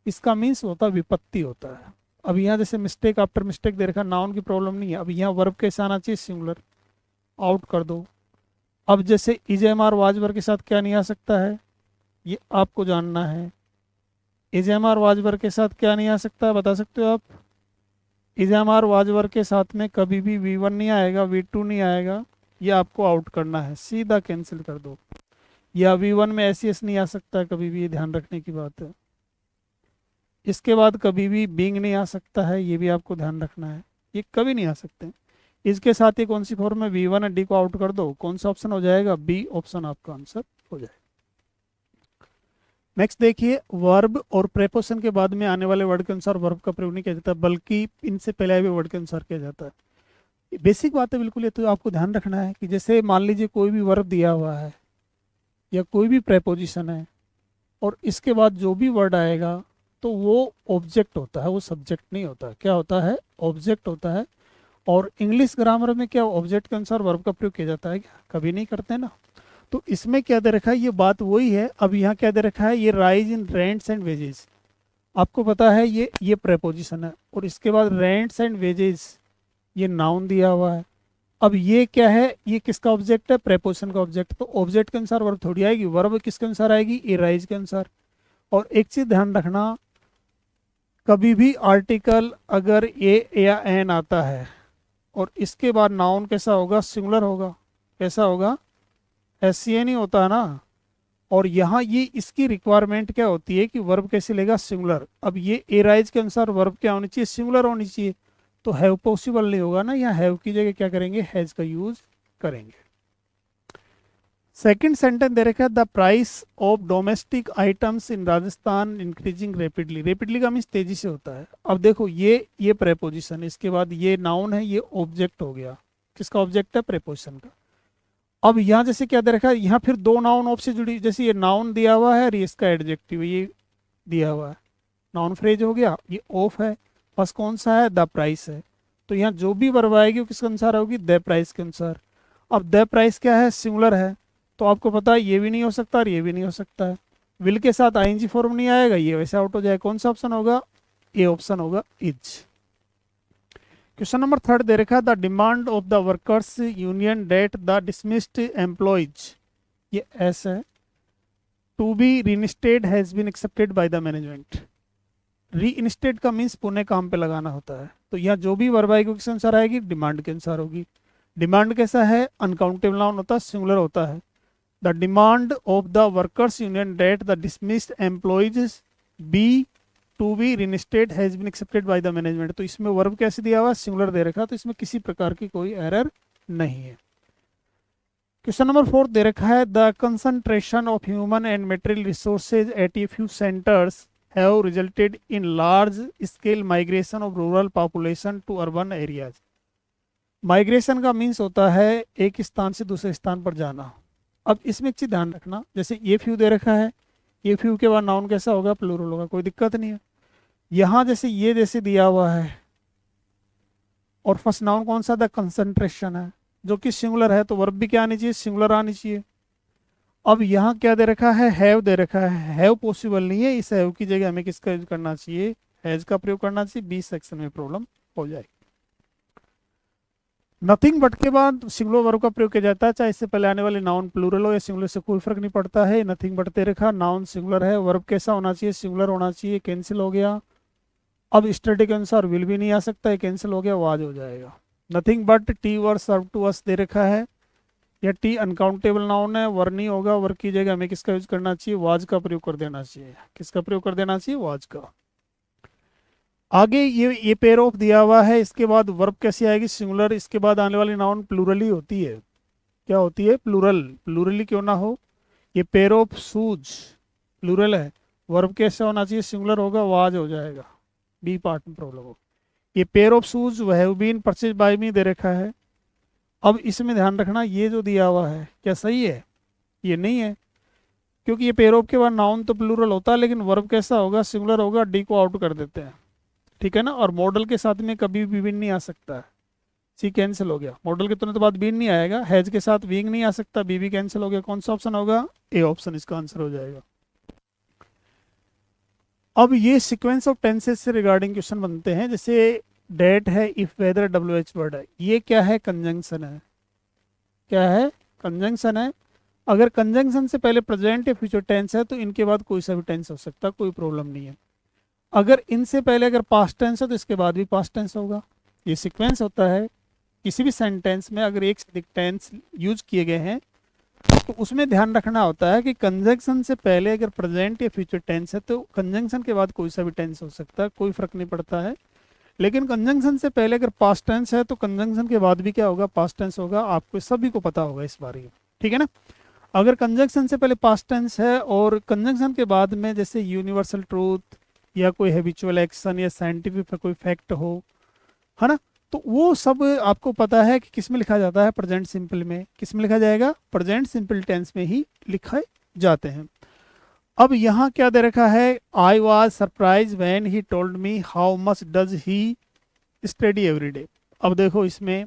इसका मीन्स होता है विपत्ति होता है। अब यहाँ जैसे मिस्टेक आफ्टर मिस्टेक दे रखा है, नाउन की प्रॉब्लम नहीं है। अब यहाँ वर्ब कैसे आना चाहिए, सिंगुलर, आउट कर दो। अब जैसे is, am, are, was verb के साथ क्या नहीं आ सकता है, ये आपको जानना है। Is, am, are, was verb के साथ क्या नहीं आ सकता है, बता सकते हो आप। Is, am, are, was verb के साथ में कभी भी V1 नहीं आएगा, V2 नहीं आएगा, ये आपको आउट करना है, सीधा कैंसिल कर दो। या V1 में एस नहीं आ सकता है कभी भी, ये ध्यान रखने की बात है। इसके बाद कभी भी बीइंग नहीं आ सकता है, ये भी आपको ध्यान रखना है, ये कभी नहीं आ सकते। इसके साथ ये कौन सी फॉर्म है, V1 और डी को आउट कर दो, कौन सा ऑप्शन हो जाएगा, बी ऑप्शन आपका आंसर हो जाएगा। नेक्स्ट देखिए, वर्ब और प्रेपोजिशन के बाद में आने वाले वर्ड के अनुसार वर्ब का प्रयोग नहीं किया जाता, बल्कि इनसे पहले आए हुए वर्ड के अनुसार किया जाता है। बेसिक बात है बिल्कुल, ये तो आपको ध्यान रखना है कि जैसे मान लीजिए कोई भी वर्ब दिया हुआ है या कोई भी प्रेपोजिशन है और इसके बाद जो भी वर्ड आएगा तो वो ऑब्जेक्ट होता है, वो सब्जेक्ट नहीं होता। क्या होता है? ऑब्जेक्ट होता है। और इंग्लिश ग्रामर में क्या ऑब्जेक्ट के अनुसार वर्ब का प्रयोग किया जाता है क्या? कभी नहीं करते ना। तो इसमें क्या दे रखा है, ये बात वही है। अब यहाँ क्या दे रखा है, ये rise in rents and wages. आपको पता है ये प्रेपोजिशन है और इसके बाद रेंट्स एंड वेजेस ये नाउन दिया हुआ है। अब ये क्या है, ये किसका ऑब्जेक्ट है? प्रेपोजिशन का ऑब्जेक्ट। तो ऑब्जेक्ट के अनुसार वर्ब थोड़ी आएगी, वर्ब किसके अनुसार आएगी? ए राइज के अनुसार। और एक चीज ध्यान रखना, कभी भी आर्टिकल अगर ए या एन आता है और इसके बाद नाउन कैसा होगा? सिंगुलर होगा। कैसा होगा? एस नहीं होता है ना। और यहाँ ये इसकी रिक्वायरमेंट क्या होती है कि वर्ब कैसे लेगा? सिंगुलर। अब ये ए राइज के अनुसार वर्ब क्या होनी चाहिए? सिंगुलर होनी चाहिए। तो हैव पॉसिबल नहीं होगा ना, यहाँ हैव की जगह क्या करेंगे? हैज का यूज करेंगे। सेकंड सेंटेंस दे रखा है, the price of domestic items in Rajasthan increasing rapidly. Rapidly का मीन्स तेजी से होता है। अब देखो ये प्रेपोजिशन है, इसके बाद ये नाउन है, ये ऑब्जेक्ट हो गया। किसका ऑब्जेक्ट है? प्रेपोजिशन का। अब यहाँ जैसे क्या दे रखा है, यहाँ फिर दो नाउन ऑफ से जुड़ी, जैसे ये नाउन दिया हुआ है और ये इसका एडजेक्टिव ये दिया हुआ है। नाउन फ्रेज हो गया, ये ऑफ है। फर्स्ट कौन सा है? द प्राइस है। तो यहाँ जो भी वर्ब आएगी वो किसके अनुसार होगी? द प्राइस के अनुसार। अब द प्राइस क्या है? सिंगुलर है। तो आपको पता है ये भी नहीं हो सकता और ये भी नहीं हो सकता है। विल के साथ आईएनजी फॉर्म नहीं आएगा, ये वैसे आउट हो जाएगा। कौन सा ऑप्शन होगा? ए ऑप्शन होगा, इज। क्वेश्चन नंबर थर्ड दे रखा है, the demand of the workers union that the dismissed employees, ये एस है, to be reinstated has been accepted by the management. Reinstated का मीन्स पुनः काम पे लगाना होता है। तो यहाँ जो भी वर्ब आएगी किस अनुसार आएगी? डिमांड के अनुसार होगी। डिमांड कैसा है? अनकाउंटेबल नाउन होता है, सिंगुलर होता है। The demand of the workers union that the dismissed employees be to be reinstated has been accepted by the management. तो इसमें वर्ब कैसे दिया हुआ? सिंगुलर दे रखा, तो इसमें किसी प्रकार की कोई एरर नहीं है। क्वेश्चन नंबर फोर्थ दे रखा है, the concentration of human and material resources at a few centres have resulted in large scale migration of rural population to urban areas. Migration का मीन्स होता है एक स्थान से दूसरे स्थान पर जाना। अब इसमें एक चीज ध्यान रखना, जैसे ये फ्यू दे रखा है, ये फ्यू के बाद नाउन कैसा होगा? प्लूरल होगा, कोई दिक्कत नहीं है। यहाँ जैसे ये जैसे दिया हुआ है और फर्स्ट नाउन कौन सा? द कंसंट्रेशन है, जो कि सिंगुलर है, तो वर्ब भी क्या आनी चाहिए? सिंगुलर आनी चाहिए। अब यहाँ क्या दे रखा है? हैव दे रखा है। हैव पॉसिबल नहीं है, इस हैव की जगह हमें किसका यूज करना चाहिए? हैज का प्रयोग करना चाहिए। बी सेक्शन में प्रॉब्लम हो जाएगी। नथिंग बट के बाद सिंगुलर वर्ब का प्रयोग किया जाता है, चाहे इससे पहले आने वाले नाउन प्लूरल हो या सिंगुलर, से कोई फर्क नहीं पड़ता है। नथिंग बट दे रखा, नाउन सिंगुलर है, वर्ब कैसा होना चाहिए? सिंगुलर होना चाहिए। कैंसिल हो गया। अब स्टडी के अनुसार विल भी नहीं आ सकता है, कैंसिल हो गया, वाज हो जाएगा। Nothing but tea were serve to us दे रखा है, या टी अनकाउंटेबल नाउन है, वर नहीं होगा, वर की जगह हमें किसका यूज करना चाहिए? वाज का प्रयोग कर देना चाहिए। किसका प्रयोग कर देना चाहिए? वाज का। आगे ये पेयर ऑफ दिया हुआ है, इसके बाद वर्ब कैसी आएगी? सिंगुलर। इसके बाद आने वाली नाउन प्लूरल ही होती है। क्या होती है? प्लूरल। प्लूरल ही क्यों ना हो। ये पेयर ऑफ शूज प्लूरल है, वर्ब कैसे होना चाहिए? सिंगुलर होगा, वाज हो जाएगा। बी पार्ट में प्रॉब्लम हो। ये pair of shoes have been purchase by me दे रखा है। अब इसमें ध्यान रखना, ये जो दिया हुआ है क्या सही है? ये नहीं है, क्योंकि ये पेयर ऑफ के बाद नाउन तो प्लूरल होता है, लेकिन वर्ब कैसा होगा? सिंगुलर होगा। डी को आउट कर देते हैं, ठीक है ना। और मॉडल के साथ में कभी भी बीन नहीं आ सकता है। सी कैंसिल हो गया, मॉडल के तुरंत बाद बीन नहीं आएगा। हैज के साथ बीइंग नहीं आ सकता, बी भी कैंसिल हो गया। कौन सा ऑप्शन होगा? ए ऑप्शन इसका आंसर हो जाएगा। अब ये सीक्वेंस ऑफ टेंसेस से रिगार्डिंग क्वेश्चन बनते हैं। जैसे डेट है, इफ वेदर, डब्ल्यूएच वर्ड है, ये क्या है? कंजंक्शन है। क्या है? कंजंक्शन है। अगर कंजंक्शन से पहले प्रेजेंट या फ्यूचर टेंस है तो इनके बाद कोई सा भी टेंस हो सकता है, कोई प्रॉब्लम नहीं है। अगर इनसे पहले अगर पास्ट टेंस है तो इसके बाद भी पास्ट टेंस होगा। ये सीक्वेंस होता है किसी भी सेंटेंस में, अगर एक से अधिक टेंस यूज किए गए हैं तो उसमें ध्यान रखना होता है कि कंजंक्शन से पहले अगर प्रेजेंट या फ्यूचर टेंस है तो कंजंक्शन के बाद कोई सा भी टेंस हो सकता है, कोई फर्क नहीं पड़ता है। लेकिन कंजंक्शन से पहले अगर पास्ट टेंस है तो कंजंक्शन के बाद भी क्या होगा? पास्ट टेंस होगा। आपको सभी को पता होगा इस बारे में, ठीक है ना। अगर कंजंक्शन से पहले पास्ट टेंस है और कंजंक्शन के बाद में जैसे यूनिवर्सल ट्रूथ या कोई हैबिचुअल एक्शन या साइंटिफिक कोई फैक्ट हो, है ना, तो वो सब आपको पता है कि किस में लिखा जाता है, प्रेजेंट सिंपल में। किस में लिखा जाएगा, प्रेजेंट सिंपल टेंस में ही लिखे जाते हैं। अब यहाँ क्या दे रखा है, I was surprise when he told me how much does he study every day. अब देखो इसमें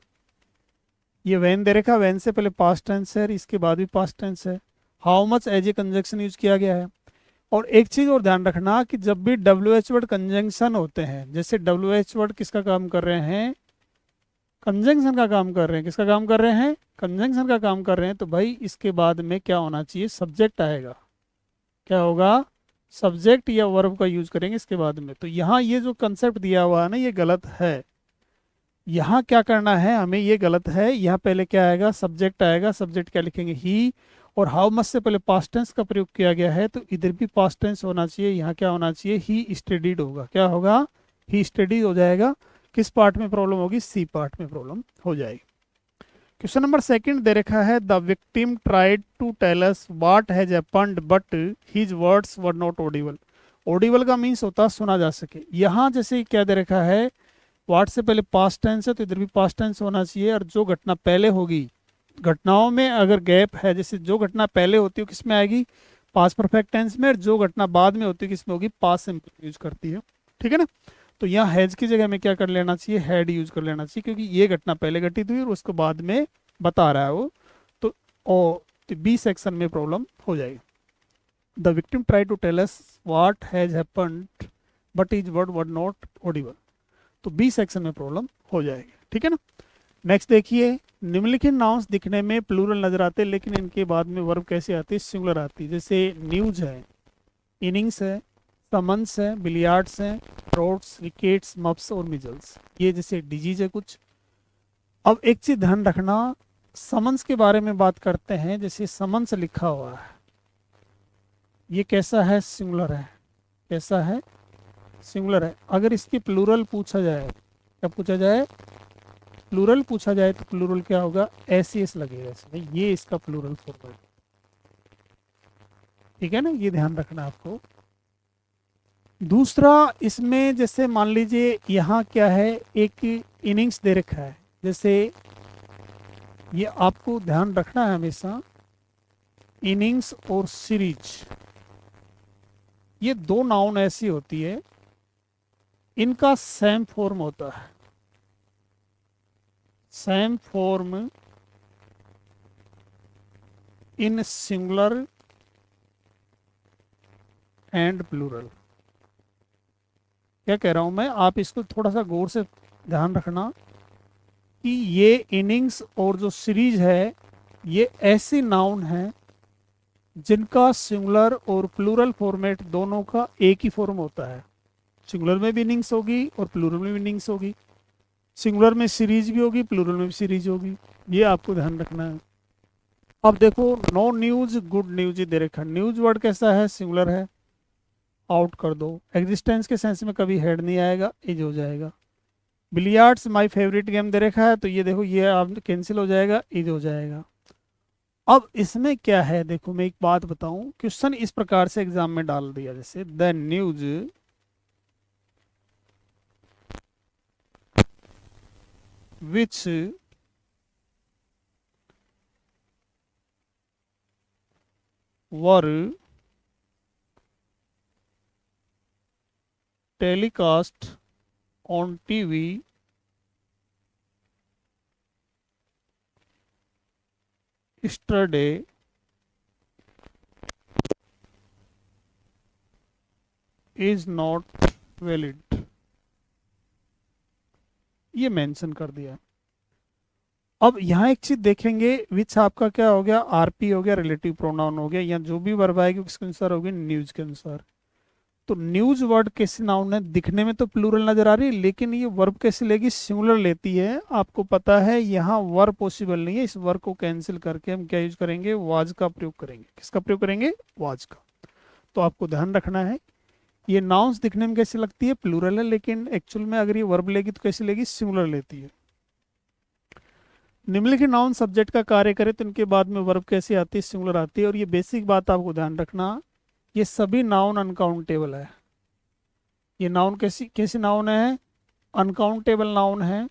ये वैन दे रखा, वैन से पहले पास्ट टेंस है, इसके बाद भी पास्ट टेंस है, how much as a conjunction use किया गया है। और एक चीज और ध्यान रखना कि जब भी डब्ल्यू एच वर्ड कंजंक्शन होते हैं, जैसे डब्ल्यू एच वर्ड किसका काम कर रहे हैं, कंजंक्शन का काम कर रहे हैं। किसका काम कर रहे हैं, कंजंक्शन का काम कर रहे हैं, तो भाई इसके बाद में क्या होना चाहिए, सब्जेक्ट आएगा। क्या होगा, सब्जेक्ट या वर्ब का यूज करेंगे इसके बाद में। तो यहाँ ये जो कंसेप्ट दिया हुआ है ना, ये गलत है। यहाँ क्या करना है हमें, ये गलत है। यहाँ पहले क्या आएगा, सब्जेक्ट आएगा। सब्जेक्ट क्या लिखेंगे, ही। और हाउ मच से पहले पास्ट टेंस का प्रयोग किया गया है, तो इधर भी पास्ट टेंस होना चाहिए। यहाँ क्या होना चाहिए, ही स्टडीड होगा। क्या होगा, ही स्टडीड हो जाएगा। किस पार्ट में प्रॉब्लम होगी, सी पार्ट में प्रॉब्लम हो जाएगी। क्वेश्चन नंबर सेकंड दे रखा है, the victim tried to tell us what has happened but his words were not audible. Audible का मीन्स होता है सुना जा सके। यहाँ जैसे क्या दे रखा है, व्हाट से पहले पास्ट टेंस है, तो इधर भी पास्ट टेंस होना चाहिए। और जो घटना पहले होगी, घटनाओं में अगर गैप है, जैसे जो घटना पहले होती है किस में आएगी, पास्ट परफेक्ट टेंस में, और जो घटना बाद में होती है किस में होगी, पास्ट सिंपल यूज करती है। ठीक है ना। तो यहाँ हैज की जगह में क्या कर लेना चाहिए, हैड यूज कर लेना चाहिए, क्योंकि ये घटना पहले घटित हुई और उसको बाद में बता रहा है वो। तो बी सेक्शन में प्रॉब्लम हो जाएगी। The victim try to tell us what has happened but his word were not audible. तो बी सेक्शन में प्रॉब्लम हो जाएगी। ठीक है ना। नेक्स्ट देखिए, निम्नलिखित नाउन्स दिखने में प्लूरल नजर आते हैं, लेकिन इनके बाद में वर्ब कैसे आती है, सिंगुलर आती है। जैसे न्यूज है, इनिंग्स है, समन्स है, बिलियार्ड्स है, रोड्स, विकेट्स, मप्स और मिजल्स। ये जैसे डिजीज है कुछ। अब एक चीज ध्यान रखना, समन्स के बारे में बात करते हैं। जैसे समन्स लिखा हुआ है, ये कैसा है, सिंगुलर है। कैसा है, सिंगुलर है। अगर इसकी प्लूरल पूछा जाए, क्या पूछा जाए, प्लूरल पूछा जाए, तो प्लूरल क्या होगा, एस लगेगा इसमें। ये इसका प्लूरल फॉर्म है। ठीक है ना, ये ध्यान रखना आपको। दूसरा, इसमें जैसे मान लीजिए यहाँ क्या है, एक इनिंग्स दे रखा है। जैसे ये आपको ध्यान रखना है हमेशा, इनिंग्स और सीरीज, ये दो नाउन ऐसी होती है, इनका सेम फॉर्म होता है। Same form in singular and plural. क्या कह रहा हूं मैं, आप इसको थोड़ा सा गौर से ध्यान रखना कि ये इनिंग्स और जो सीरीज है, ये ऐसी नाउन है जिनका सिंगुलर और प्लूरल फॉर्मेट दोनों का एक ही फॉर्म होता है। सिंगुलर में भी इनिंग्स होगी और प्लूरल में भी इनिंग्स होगी। सिंगुलर में सीरीज भी होगी, प्लूरल में भी सीरीज होगी। ये आपको ध्यान रखना है। अब देखो, नो न्यूज गुड न्यूज दे रखा। न्यूज वर्ड कैसा है, सिंगुलर है, आउट कर दो। एग्जिस्टेंस के सेंस में कभी हेड नहीं आएगा, इज हो जाएगा। बिलियार्ड्स माय फेवरेट गेम दे रखा है, तो ये देखो, ये आप कैंसिल हो जाएगा, इज हो जाएगा। अब इसमें क्या है, देखो मैं एक बात बताऊं, क्वेश्चन इस प्रकार से एग्जाम में डाल दिया, जैसे the news which were telecast on TV yesterday is not valid। ये मेंशन कर दिया। अब यहाँ एक चीज देखेंगे, विच आपका क्या हो गया, आरपी हो गया, रिलेटिव प्रोनाउन हो गया। यहाँ जो भी वर्ब आएगी किसके अनुसार होगी, न्यूज के अनुसार। तो न्यूज वर्ड कैसे नाउन है, दिखने में तो प्लूरल नजर आ रही है, लेकिन ये वर्ब कैसे लेगी, सिंगुलर लेती है। आपको पता है यहाँ वर्ब पॉसिबल नहीं है, इस वर्ब को कैंसिल करके हम क्या यूज करेंगे, वाज का प्रयोग करेंगे। किसका प्रयोग करेंगे, वाज का। तो आपको ध्यान रखना है, ये नाउन्स दिखने में कैसे लगती है, प्लूरल है, लेकिन एक्चुअल में अगर ये वर्ब लेगी तो कैसे लेगी, सिंगुलर लेती है। निम्नलिखित नाउन सब्जेक्ट का कार्य करे तो इनके बाद में वर्ब कैसे आती है, सिंगुलर आती है। और ये बेसिक बात आपको ध्यान रखना, ये सभी नाउन अनकाउंटेबल है। ये नाउन कैसी कैसी नाउन है, अनकाउंटेबल नाउन है।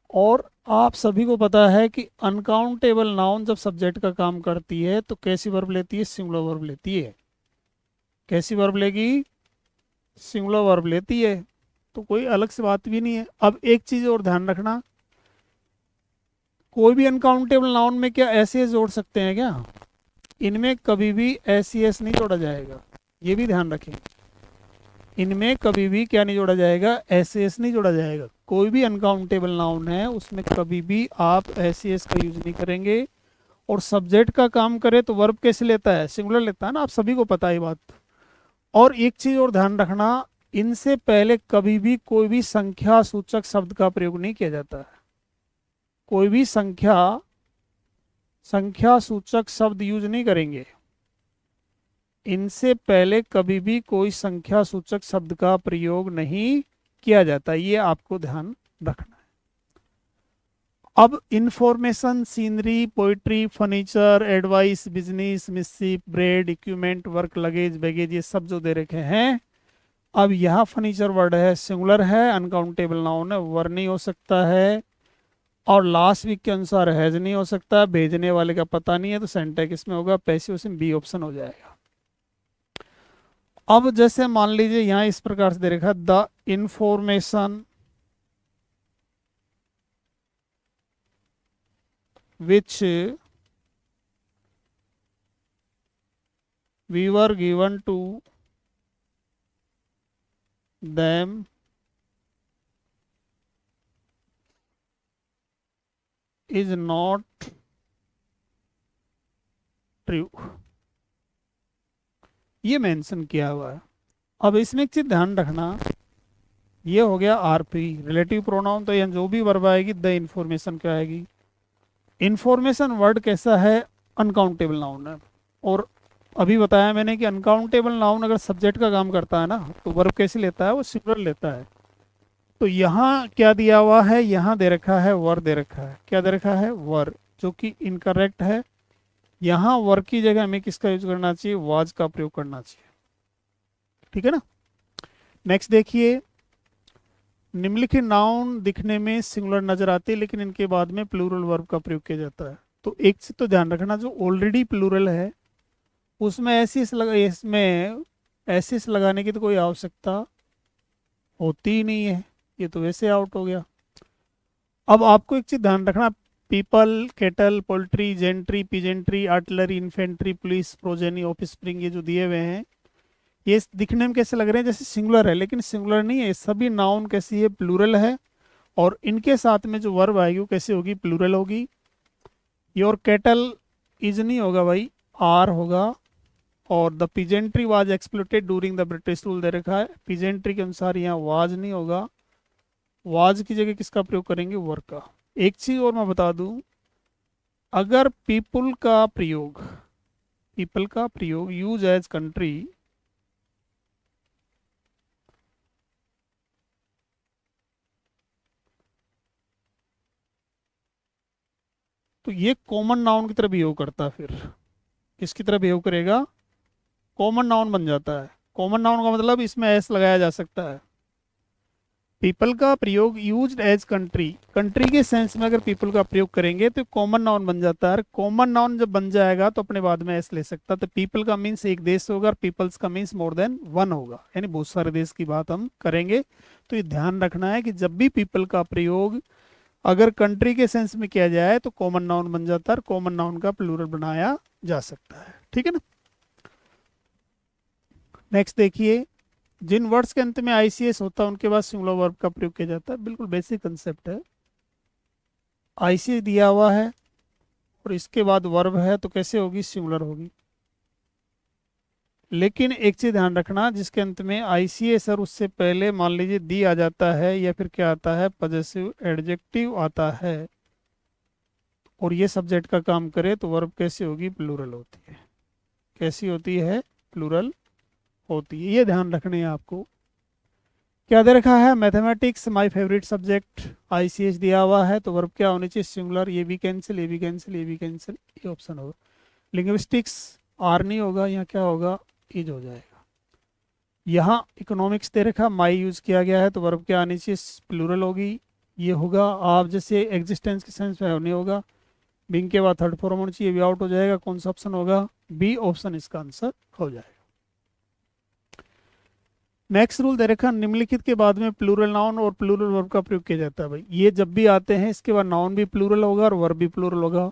और आप सभी को पता है कि अनकाउंटेबल नाउन जब सब्जेक्ट का काम करती है तो कैसी वर्ब लेती है, सिंगुलर वर्ब लेती है। कैसी वर्ब लेगी, सिंगुलर वर्ब लेती है। तो कोई अलग से बात भी नहीं है। अब एक चीज और ध्यान रखना, कोई भी अनकाउंटेबल नाउन में क्या एस जोड़ सकते हैं क्या, इनमें कभी भी एस नहीं जोड़ा जाएगा, ये भी ध्यान रखें। इनमें कभी भी क्या नहीं जोड़ा जाएगा, एस नहीं जोड़ा जाएगा। कोई भी अनकाउंटेबल नाउन है उसमें कभी भी आप एस का यूज नहीं करेंगे। और सब्जेक्ट का काम करे तो वर्ब कैसे लेता है, सिंगुलर लेता है ना, आप सभी को पता है बात। और एक चीज और ध्यान रखना, इनसे पहले कभी भी कोई भी संख्या सूचक शब्द का प्रयोग नहीं किया जाता है। कोई भी संख्या सूचक शब्द यूज नहीं करेंगे। इनसे पहले कभी भी कोई संख्या सूचक शब्द का प्रयोग नहीं किया जाता, ये आपको ध्यान रखना है। अब information, scenery, poetry, furniture, advice, business, mischief, bread, equipment, work, luggage, baggage, ये सब जो दे रखे हैं। अब यहाँ फर्नीचर वर्ड है, सिंगुलर है, अनकाउंटेबल नाउन है, वर नहीं हो सकता है। और लास्ट वीक के अनुसार हैज नहीं हो सकता, भेजने वाले का पता नहीं है, तो सेंटेक्स इसमें होगा, पैसिव में बी ऑप्शन हो जाएगा। अब जैसे मान लीजिए यहाँ इस प्रकार से दे रखा, the information which we were given to them is not true, ये मेंशन किया हुआ है। अब इसमें एक चीज ध्यान रखना, ये हो गया आरपी रिलेटिव प्रोनाउन, तो यहाँ जो भी वर्ब आएगी द इंफॉर्मेशन क्या आएगी। इंफॉर्मेशन वर्ड कैसा है, अनकाउंटेबल नाउन है। और अभी बताया मैंने कि अनकाउंटेबल नाउन अगर सब्जेक्ट का काम करता है ना तो वर्ब कैसे लेता है, वो सिंगुलर लेता है। तो यहाँ क्या दिया हुआ है, यहाँ दे रखा है वर दे रखा है, क्या दे रखा है, वर, जो कि इनकरेक्ट है। यहाँ वर की जगह हमें किसका यूज करना चाहिए, वाज का प्रयोग करना चाहिए। ठीक है ना। नेक्स्ट देखिए, निम्नलिखित नाउन दिखने में सिंगुलर नजर आते हैं लेकिन इनके बाद में प्लूरल वर्ब का प्रयोग किया जाता है। तो एक चीज तो ध्यान रखना, जो ऑलरेडी प्लूरल है उसमें इसमें एसिस लगाने की तो कोई आवश्यकता होती ही नहीं है, ये तो वैसे आउट हो गया। अब आपको एक चीज ध्यान रखना, people, kettle, poultry, gentry, peasantry, artillery, infantry, police, progeny, office spring, ये जो दिए हुए हैं ये दिखने में कैसे लग रहे हैं, जैसे सिंगुलर है, लेकिन सिंगुलर नहीं है। सभी नाउन कैसी है, प्लूरल है। और इनके साथ में जो वर्ब आएगी वो कैसे होगी, प्लूरल होगी। योर केटल इज नहीं होगा भाई, आर होगा। और the peasantry was exploited during the British rule दे रखा है, पीजेंट्री के अनुसार यहाँ वाज नहीं होगा, वाज की जगह किसका प्रयोग करेंगे, वर का। एक चीज और मैं बता दूं, अगर पीपल का प्रयोग यूज एज कंट्री, तो ये कॉमन नाउन की तरह बिहेव करता है। फिर किसकी तरह बिहेव करेगा, कॉमन नाउन बन जाता है। कॉमन नाउन का मतलब इसमें एस लगाया जा सकता है। पीपल का प्रयोग यूज्ड एज कंट्री, कंट्री के सेंस में अगर पीपल का प्रयोग करेंगे तो कॉमन नाउन बन जाता है। कॉमन नाउन जब बन जाएगा तो अपने बाद में एस ले सकता है। तो पीपल का मीन्स एक देश होगा और पीपल्स का मीन्स मोर देन वन होगा, यानी बहुत सारे देश की बात हम करेंगे। तो ये ध्यान रखना है कि जब भी पीपल का प्रयोग अगर कंट्री के सेंस में किया जाए तो कॉमन नाउन बन जाता है, कॉमन नाउन का प्लूरल बनाया जा सकता है। ठीक है ना। नेक्स्ट देखिए, जिन वर्ड्स के अंत में आईसीएस होता है उनके बाद सिंगुलर वर्ब का प्रयोग किया जाता है। बिल्कुल बेसिक कंसेप्ट है। आईसीएस दिया हुआ है और इसके बाद वर्ब है तो कैसे होगी, सिंगुलर होगी। लेकिन एक चीज ध्यान रखना, जिसके अंत में आईसीएस और उससे पहले मान लीजिए दी आ जाता है या फिर क्या आता है, पजेसिव एडजेक्टिव आता है और ये सब्जेक्ट का काम करे तो वर्ब कैसे होगी, प्लूरल होती है। कैसी होती है, प्लूरल होती है। ये ध्यान रखने हैं आपको। क्या दे रखा है, mathematics my favourite subject, ICH दिया हुआ है, तो वर्ब क्या होनी चाहिए, सिंगुलर, ये भी कैंसिल, ये भी कैंसिल, ये भी कैंसिल, ये ऑप्शन होगा। लिंग्विस्टिक्स आर नहीं होगा, यहाँ क्या होगा, इज हो जाएगा। यहाँ इकोनॉमिक्स दे रखा, माई यूज किया गया है, तो वर्ब क्या आनी चाहिए, प्लूरल होगी, ये होगा। आप जैसे एग्जिस्टेंस के सेंस में नहीं होगा, बिंग के बाद थर्ड फॉर्म होना चाहिए, वे आउट हो जाएगा। कौन सा ऑप्शन होगा, बी ऑप्शन इसका आंसर हो जाएगा। नेक्स्ट रूल दे रखा, निम्नलिखित के बाद में प्लूरल नाउन और प्लूरल वर्ब का प्रयोग किया जाता है। भाई ये जब भी आते हैं इसके बाद नाउन भी प्लूरल होगा और वर्ब भी प्लूरल होगा,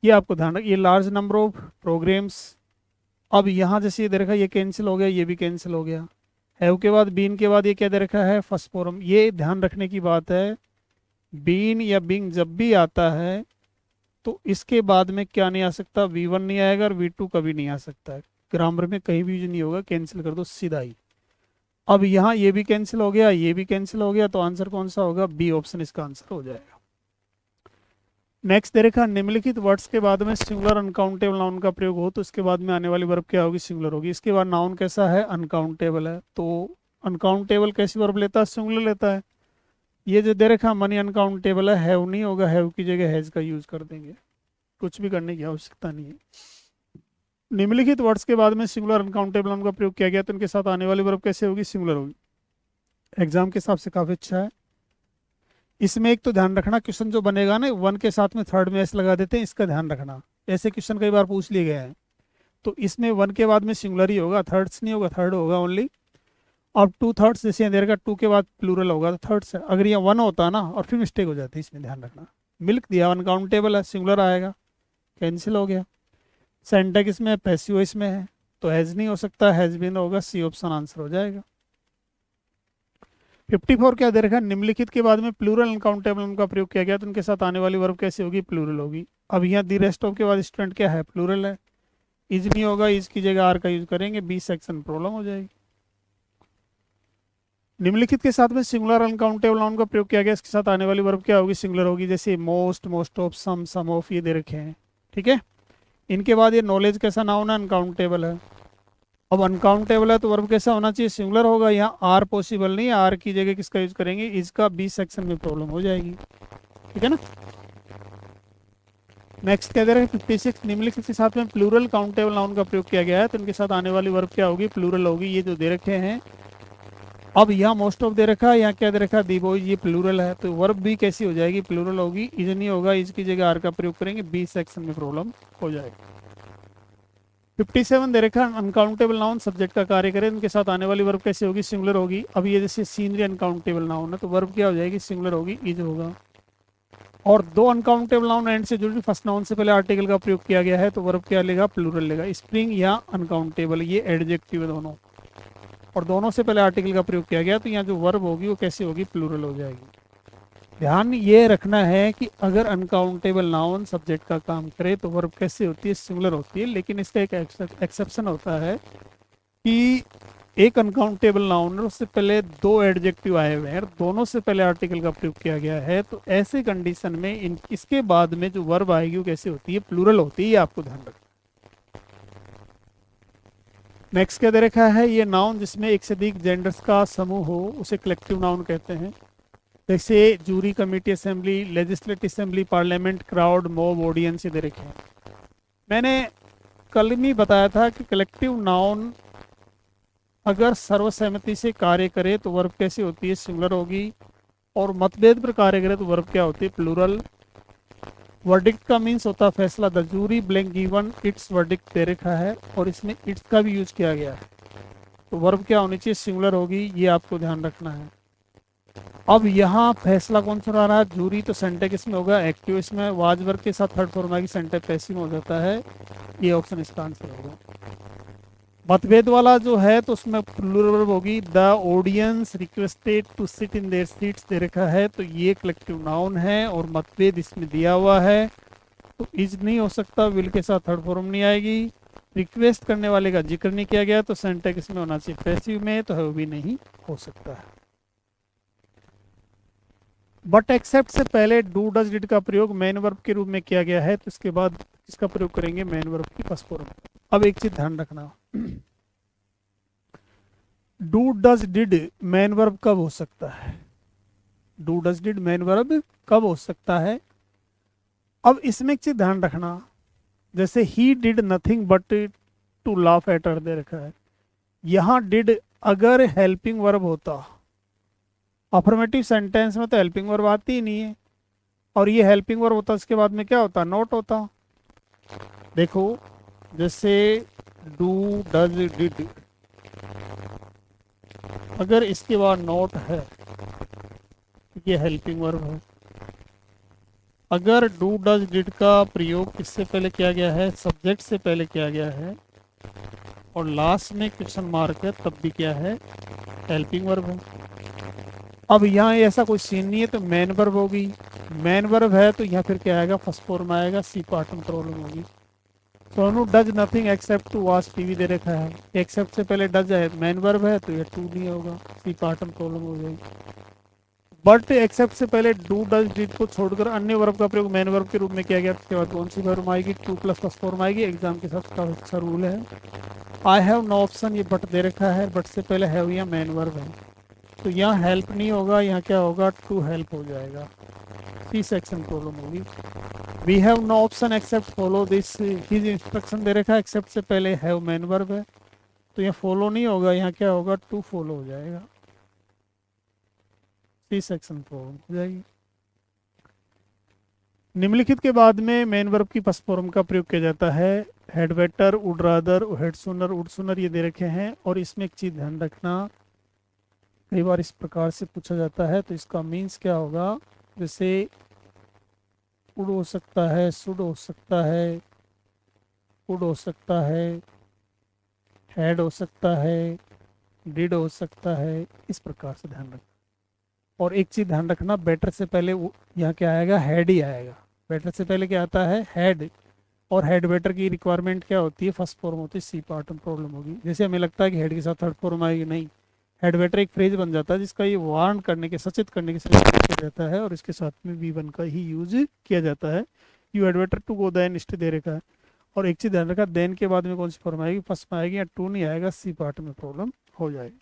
ये आपको ध्यान रख। ये लार्ज नंबर ऑफ प्रोग्राम्स, अब यहाँ जैसे ये दे रखा, ये कैंसिल हो गया, ये भी कैंसिल हो गया। हैव के बाद बीन के बाद ये क्या दे रखा है, फर्स्ट फॉर्म। ये ध्यान रखने की बात है, बीन या बिंग जब भी आता है तो इसके बाद में क्या नहीं आ सकता, V1 नहीं आएगा और V2 कभी नहीं आ सकता है। ग्रामर में कहीं भी यूज नहीं होगा, कैंसिल कर दो सीधा ही। अब यहाँ ये भी कैंसिल हो गया, ये भी कैंसिल हो गया, तो आंसर कौन सा होगा, बी ऑप्शन इसका आंसर हो जाएगा। नेक्स्ट दे रखा, निम्नलिखित वर्ड्स के बाद में सिंगुलर अनकाउंटेबल नाउन का प्रयोग हो तो इसके बाद में आने वाली वर्ब क्या होगी, सिंगुलर होगी। इसके बाद नाउन कैसा है, अनकाउंटेबल है, तो अनकाउंटेबल कैसी वर्ब लेता है, सिंगुलर लेता है। ये जो दे रखा मनी अनकाउंटेबल है, हैव नहीं होगा, हैव की जगह हैज का यूज कर देंगे, कुछ भी करने की आवश्यकता नहीं है। निम्नलिखित वर्ड्स के बाद में सिंगुलर अनकाउंटेबल नाउन का प्रयोग किया गया तो उनके साथ आने वाली वर्ब कैसे होगी, सिंगुलर होगी। एग्जाम के हिसाब से काफी अच्छा है। इसमें एक तो ध्यान रखना, क्वेश्चन जो बनेगा ना वन के साथ में थर्ड में एस लगा देते हैं, इसका ध्यान रखना। ऐसे क्वेश्चन कई बार पूछ लिए गए हैं, तो इसमें वन के बाद में सिंगुलर ही होगा, थर्ड्स नहीं होगा, थर्ड होगा ओनली। अब टू थर्ड्स जैसे देर का टू के बाद प्लूरल होगा तो थर्ड्स है। अगर यहाँ वन होता ना और फिर मिस्टेक हो जाती है, इसमें ध्यान रखना। मिल्क दिया अनकाउंटेबल है, सिंगुलर आएगा, कैंसिल हो गया। सेंटेक इसमें, पैसिव इसमें है, तो हैज नहीं हो सकता, हैज बीन होगा, सी ऑप्शन आंसर हो जाएगा। 54 क्या दे रखा है, निम्नलिखित के बाद में प्लूरल अनकाउंटेबल का प्रयोग किया गया तो उनके साथ आने वाली वर्ब कैसे होगी, प्लूरल होगी। अब यहाँ दी रेस्ट ऑफ के बाद स्टूडेंट क्या है, प्लूरल है, इज नहीं होगा, इज की जगह आर का यूज करेंगे, बी सेक्शन प्रॉब्लम हो जाएगी। निम्नलिखित के साथ में सिंगुलर अनकाउंटेबल नाउन का प्रयोग किया गया, इसके साथ आने वाली वर्ब क्या होगी, सिंगुलर होगी। जैसे most, most of, some of, ये दे रखे हैं, ठीक है। इनके बाद ये नॉलेज कैसा नाउन है, अनकाउंटेबल है। अब अनकाउंटेबल है तो वर्ब कैसा होना चाहिए, सिंगुलर होगा। यहाँ आर पॉसिबल नहीं है, आर की जगह किसका यूज करेंगे, इसका, बी सेक्शन में प्रॉब्लम हो जाएगी, ठीक है ना। नेक्स्ट क्या दे रहे हैं 56, निम्नलिखित के साथ में प्लूरल काउंटेबल नाउन का प्रयोग किया गया है तो उनके साथ आने वाली वर्ब क्या होगी, प्लूरल होगी। ये जो दे रखे हैं, अब यहाँ मोस्ट ऑफ दे रखा है, यहाँ क्या दे रखा है, दी बॉयज, ये प्लूरल है, तो वर्ब भी कैसी हो जाएगी, प्लूरल होगी। इज नहीं होगा, इसकी जगह आर का प्रयोग करेंगे, बी सेक्शन में प्रॉब्लम हो जाएगा। 57 दे रखा है, अनकाउंटेबल नाउन सब्जेक्ट का कार्य करे, उनके साथ आने वाली वर्ब कैसे होगी, सिंगुलर होगी। अब ये जैसे सीनरी अनकाउंटेबल नाउन है तो वर्ब क्या हो जाएगी, सिंगुलर होगी, इज होगा। और दो अनकाउंटेबल नाउन एंड से जुड़ी, फर्स्ट नाउन से पहले आर्टिकल का प्रयोग किया गया है तो वर्ब क्या लेगा, प्लूरल लेगा। स्प्रिंग या अनकाउंटेबल, ये एडजेक्टिव है दोनों, और दोनों से पहले आर्टिकल का प्रयोग किया गया तो यहाँ जो वर्ब होगी वो कैसे होगी, प्लूरल हो जाएगी। ध्यान ये रखना है कि अगर अनकाउंटेबल नाउन सब्जेक्ट का काम करे तो वर्ब कैसे होती है, सिंगुलर होती है। लेकिन इसका एक एक्सेप्शन होता है कि एक अनकाउंटेबल नाउन है, उससे पहले दो एडजेक्टिव आए हुए हैं, दोनों से पहले आर्टिकल का प्रयोग किया गया है, तो ऐसे कंडीशन में इसके बाद में जो वर्ब आएगी वो कैसे होती है, प्लूरल होती है, ये आपको ध्यान रखना। नेक्स्ट क्या दे रखा है, ये नाउन जिसमें एक से अधिक जेंडर्स का समूह हो उसे कलेक्टिव नाउन कहते हैं। जैसे jury, committee, assembly, legislative assembly, parliament, crowd, mob, audience, दे रखे हैं। मैंने कल में बताया था कि कलेक्टिव नाउन अगर सर्वसहमति से कार्य करे तो वर्ब कैसी होती है, सिंगुलर होगी, और मतभेद पर कार्य करे तो वर्ब क्या होती है, प्लूरल। वर्डिक्ट का मीन्स होता है फैसला। The jury blank given its verdict दे रखा है और इसमें इट्स का भी यूज किया गया है, तो वर्ब क्या होनी चाहिए, सिंगुलर होगी, ये आपको ध्यान रखना है। अब यहाँ फैसला कौन सा रहा है, जूरी, तो सेंटेक इसमें होगा एक्टिव, इसमें वाज वर्ब के साथ थर्ड फॉर्म आएगी, सेंटेक पैसिव हो जाता है, ये ऑप्शन इसका आंसर होगा। मतभेद वाला जो है तो उसमें प्लूरल वर्ब होगी। The audience requested to sit in their seats दे रखा है तो ये कलेक्टिव नाउन है, और मतभेद इसमें दिया हुआ है तो इज नहीं हो सकता, विल के साथ थर्ड फॉर्म नहीं आएगी। रिक्वेस्ट करने वाले का जिक्र नहीं किया गया तो सेंटेक इसमें होना चाहिए पैसिव में, तो है भी नहीं हो सकता है। बट एक्सेप्ट से पहले डू, डज, डिड का प्रयोग मेन वर्ब के रूप में किया गया है तो इसके बाद इसका प्रयोग करेंगे मेन वर्ब की फर्स्ट फॉर्म। अब एक चीज ध्यान रखना, do does did man verb कब हो सकता है? Do does did man verb कब हो सकता है? अब इसमें एक चीज ध्यान रखना, जैसे he did nothing but to laugh at her दे रखा है, यहाँ डिड अगर हेल्पिंग वर्ब होता, अफर्मेटिव सेंटेंस में तो हेल्पिंग वर्ब आती ही नहीं है, और ये हेल्पिंग वर्ब होता इसके बाद में क्या होता? नॉट होता। देखो जैसे डू डज डिड, अगर इसके बाद नॉट है ये हेल्पिंग वर्ब है। अगर डू डज डिड का प्रयोग किससे पहले किया गया है? सब्जेक्ट से पहले किया गया है, और लास्ट में क्वेश्चन मार्क है, तब भी क्या है? हेल्पिंग वर्ब है। अब यहाँ ऐसा कोई सीन नहीं है तो मेन वर्ब होगी। मेन वर्ब है तो यहाँ फिर क्या आएगा? फर्स्ट फॉर्म आएगा, सी पार्ट में प्रॉब्लम होगी। Sonu does nothing except to watch TV दे रखा है, एक्सेप्ट से पहले डज है, मेन वर्ब है तो ये टू नहीं होगा, सी पार्ट में प्रॉब्लम हो जाएगी। बट एक्सेप्ट से पहले डू डज डिड को छोड़कर अन्य वर्ब का प्रयोग मेन वर्ब के रूप में किया गया, उसके बाद कौन सी वर्ब आएगी? टू प्लस फर्स्ट फॉर्म आएगी। एग्जाम के साथ का अच्छा रूल है। आई हैव नो ऑप्शन, ये बट दे रखा है, बट से पहले हैव या मेन वर्ब है, तो यहाँ हेल्प नहीं होगा, यहाँ क्या होगा? टू हेल्प हो जाएगा, सी सेक्शन प्रॉब्लम होगी। We have no option except follow this his instruction दे रखा है, एक्सेप्ट से पहले हैव मेन वर्ब है, तो यहाँ फॉलो नहीं होगा, यहाँ क्या होगा? टू फॉलो हो जाएगा, सी सेक्शन प्रॉब्लम हो जाएगी। निम्नलिखित के बाद में मेन वर्ब की फर्स्ट फॉर्म का प्रयोग किया जाता है। Head better, would rather, head सुनर, वुड सुनर ये दे रखे हैं, और इसमें एक चीज ध्यान रखना, कई बार इस प्रकार से पूछा जाता है, तो इसका मीन्स क्या होगा? जैसे वुड हो सकता है, शुड हो सकता है, वुड हो सकता है, हैड हो सकता है, डिड हो सकता है, इस प्रकार से ध्यान रखना। और एक चीज ध्यान रखना, बेटर से पहले यहाँ क्या आएगा? हेड ही आएगा। बेटर से पहले क्या आता है? हेड। और हेड बेटर की रिक्वायरमेंट क्या होती है? फर्स्ट फॉर्म होती है, सी पार्ट में प्रॉब्लम होगी। जैसे हमें लगता है कि हेड के साथ थर्ड फॉर्म आएगी, नहीं, हेड बेटर एक फ्रेज बन जाता है जिसका ये वार्न करने के, सचेत करने के लिए किया जाता है, और इसके साथ में वी वन का ही यूज किया जाता है। You had better to go then east दे रखा है। और एक चीज ध्यान रखा, देन के बाद में कौन सी फॉर्म आएगी? फर्स्ट में आएगी, या टू नहीं आएगा, सी पार्ट में प्रॉब्लम हो जाएगी।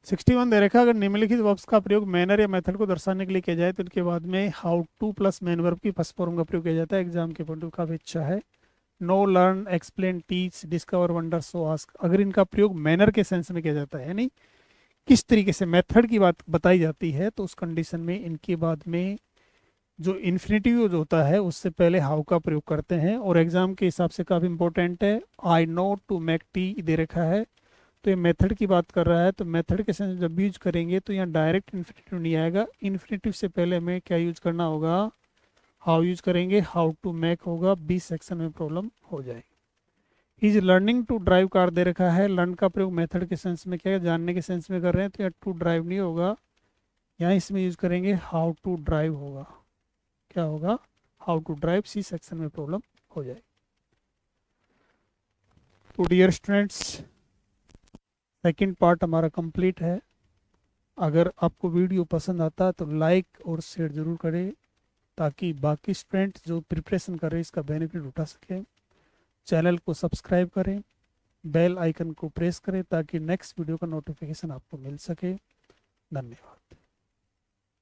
61 दे रखा, अगर निम्नलिखित वर्ब्स का प्रयोग मैनर या मेथड को दर्शाने के लिए किया जाए तो इनके बाद में how two plus main verb की फर्स्ट फॉर्म का प्रयोग किया जाता है। एग्जाम के पॉइंट ऑफ काफी अच्छा है। Know, learn, explain, teach, discover, wonder, so ask, अगर इनका प्रयोग मैनर के सेंस में किया जाता है, यानी किस तरीके से मेथड की बात बताई जाती है, तो उस कंडीशन में इनके बाद में जो इन्फिनेटिव यूज होता है उससे पहले हाउ का प्रयोग करते हैं। और एग्जाम के हिसाब से काफी इंपॉर्टेंट है। I know to make tea दे रखा है, तो ये मेथड की बात कर रहा है, तो मेथड के सेंस जब यूज करेंगे तो यहाँ डायरेक्ट इन्फिनेटिव नहीं आएगा, इन्फिनेटिव से पहले हमें क्या यूज करना होगा? हाउ यूज करेंगे, हाउ टू मेक होगा, बी सेक्शन में प्रॉब्लम हो जाएगी। Is learning to drive car दे रखा है, लर्न का प्रयोग मेथड के सेंस में क्या है? जानने के सेंस में कर रहे हैं, तो यहाँ टू ड्राइव नहीं होगा, यहाँ इसमें यूज करेंगे हाउ टू ड्राइव होगा, क्या होगा? How to drive, C section में प्रॉब्लम हो जाएगी। तो डियर स्टूडेंट्स, सेकंड पार्ट हमारा कंप्लीट है। अगर आपको वीडियो पसंद आता है तो लाइक और शेयर जरूर करें, ताकि बाकी स्टूडेंट जो प्रिपरेशन कर रहे हैं इसका बेनिफिट उठा सकें। चैनल को सब्सक्राइब करें, बेल आइकन को प्रेस करें, ताकि नेक्स्ट वीडियो का नोटिफिकेशन आपको मिल सके। धन्यवाद।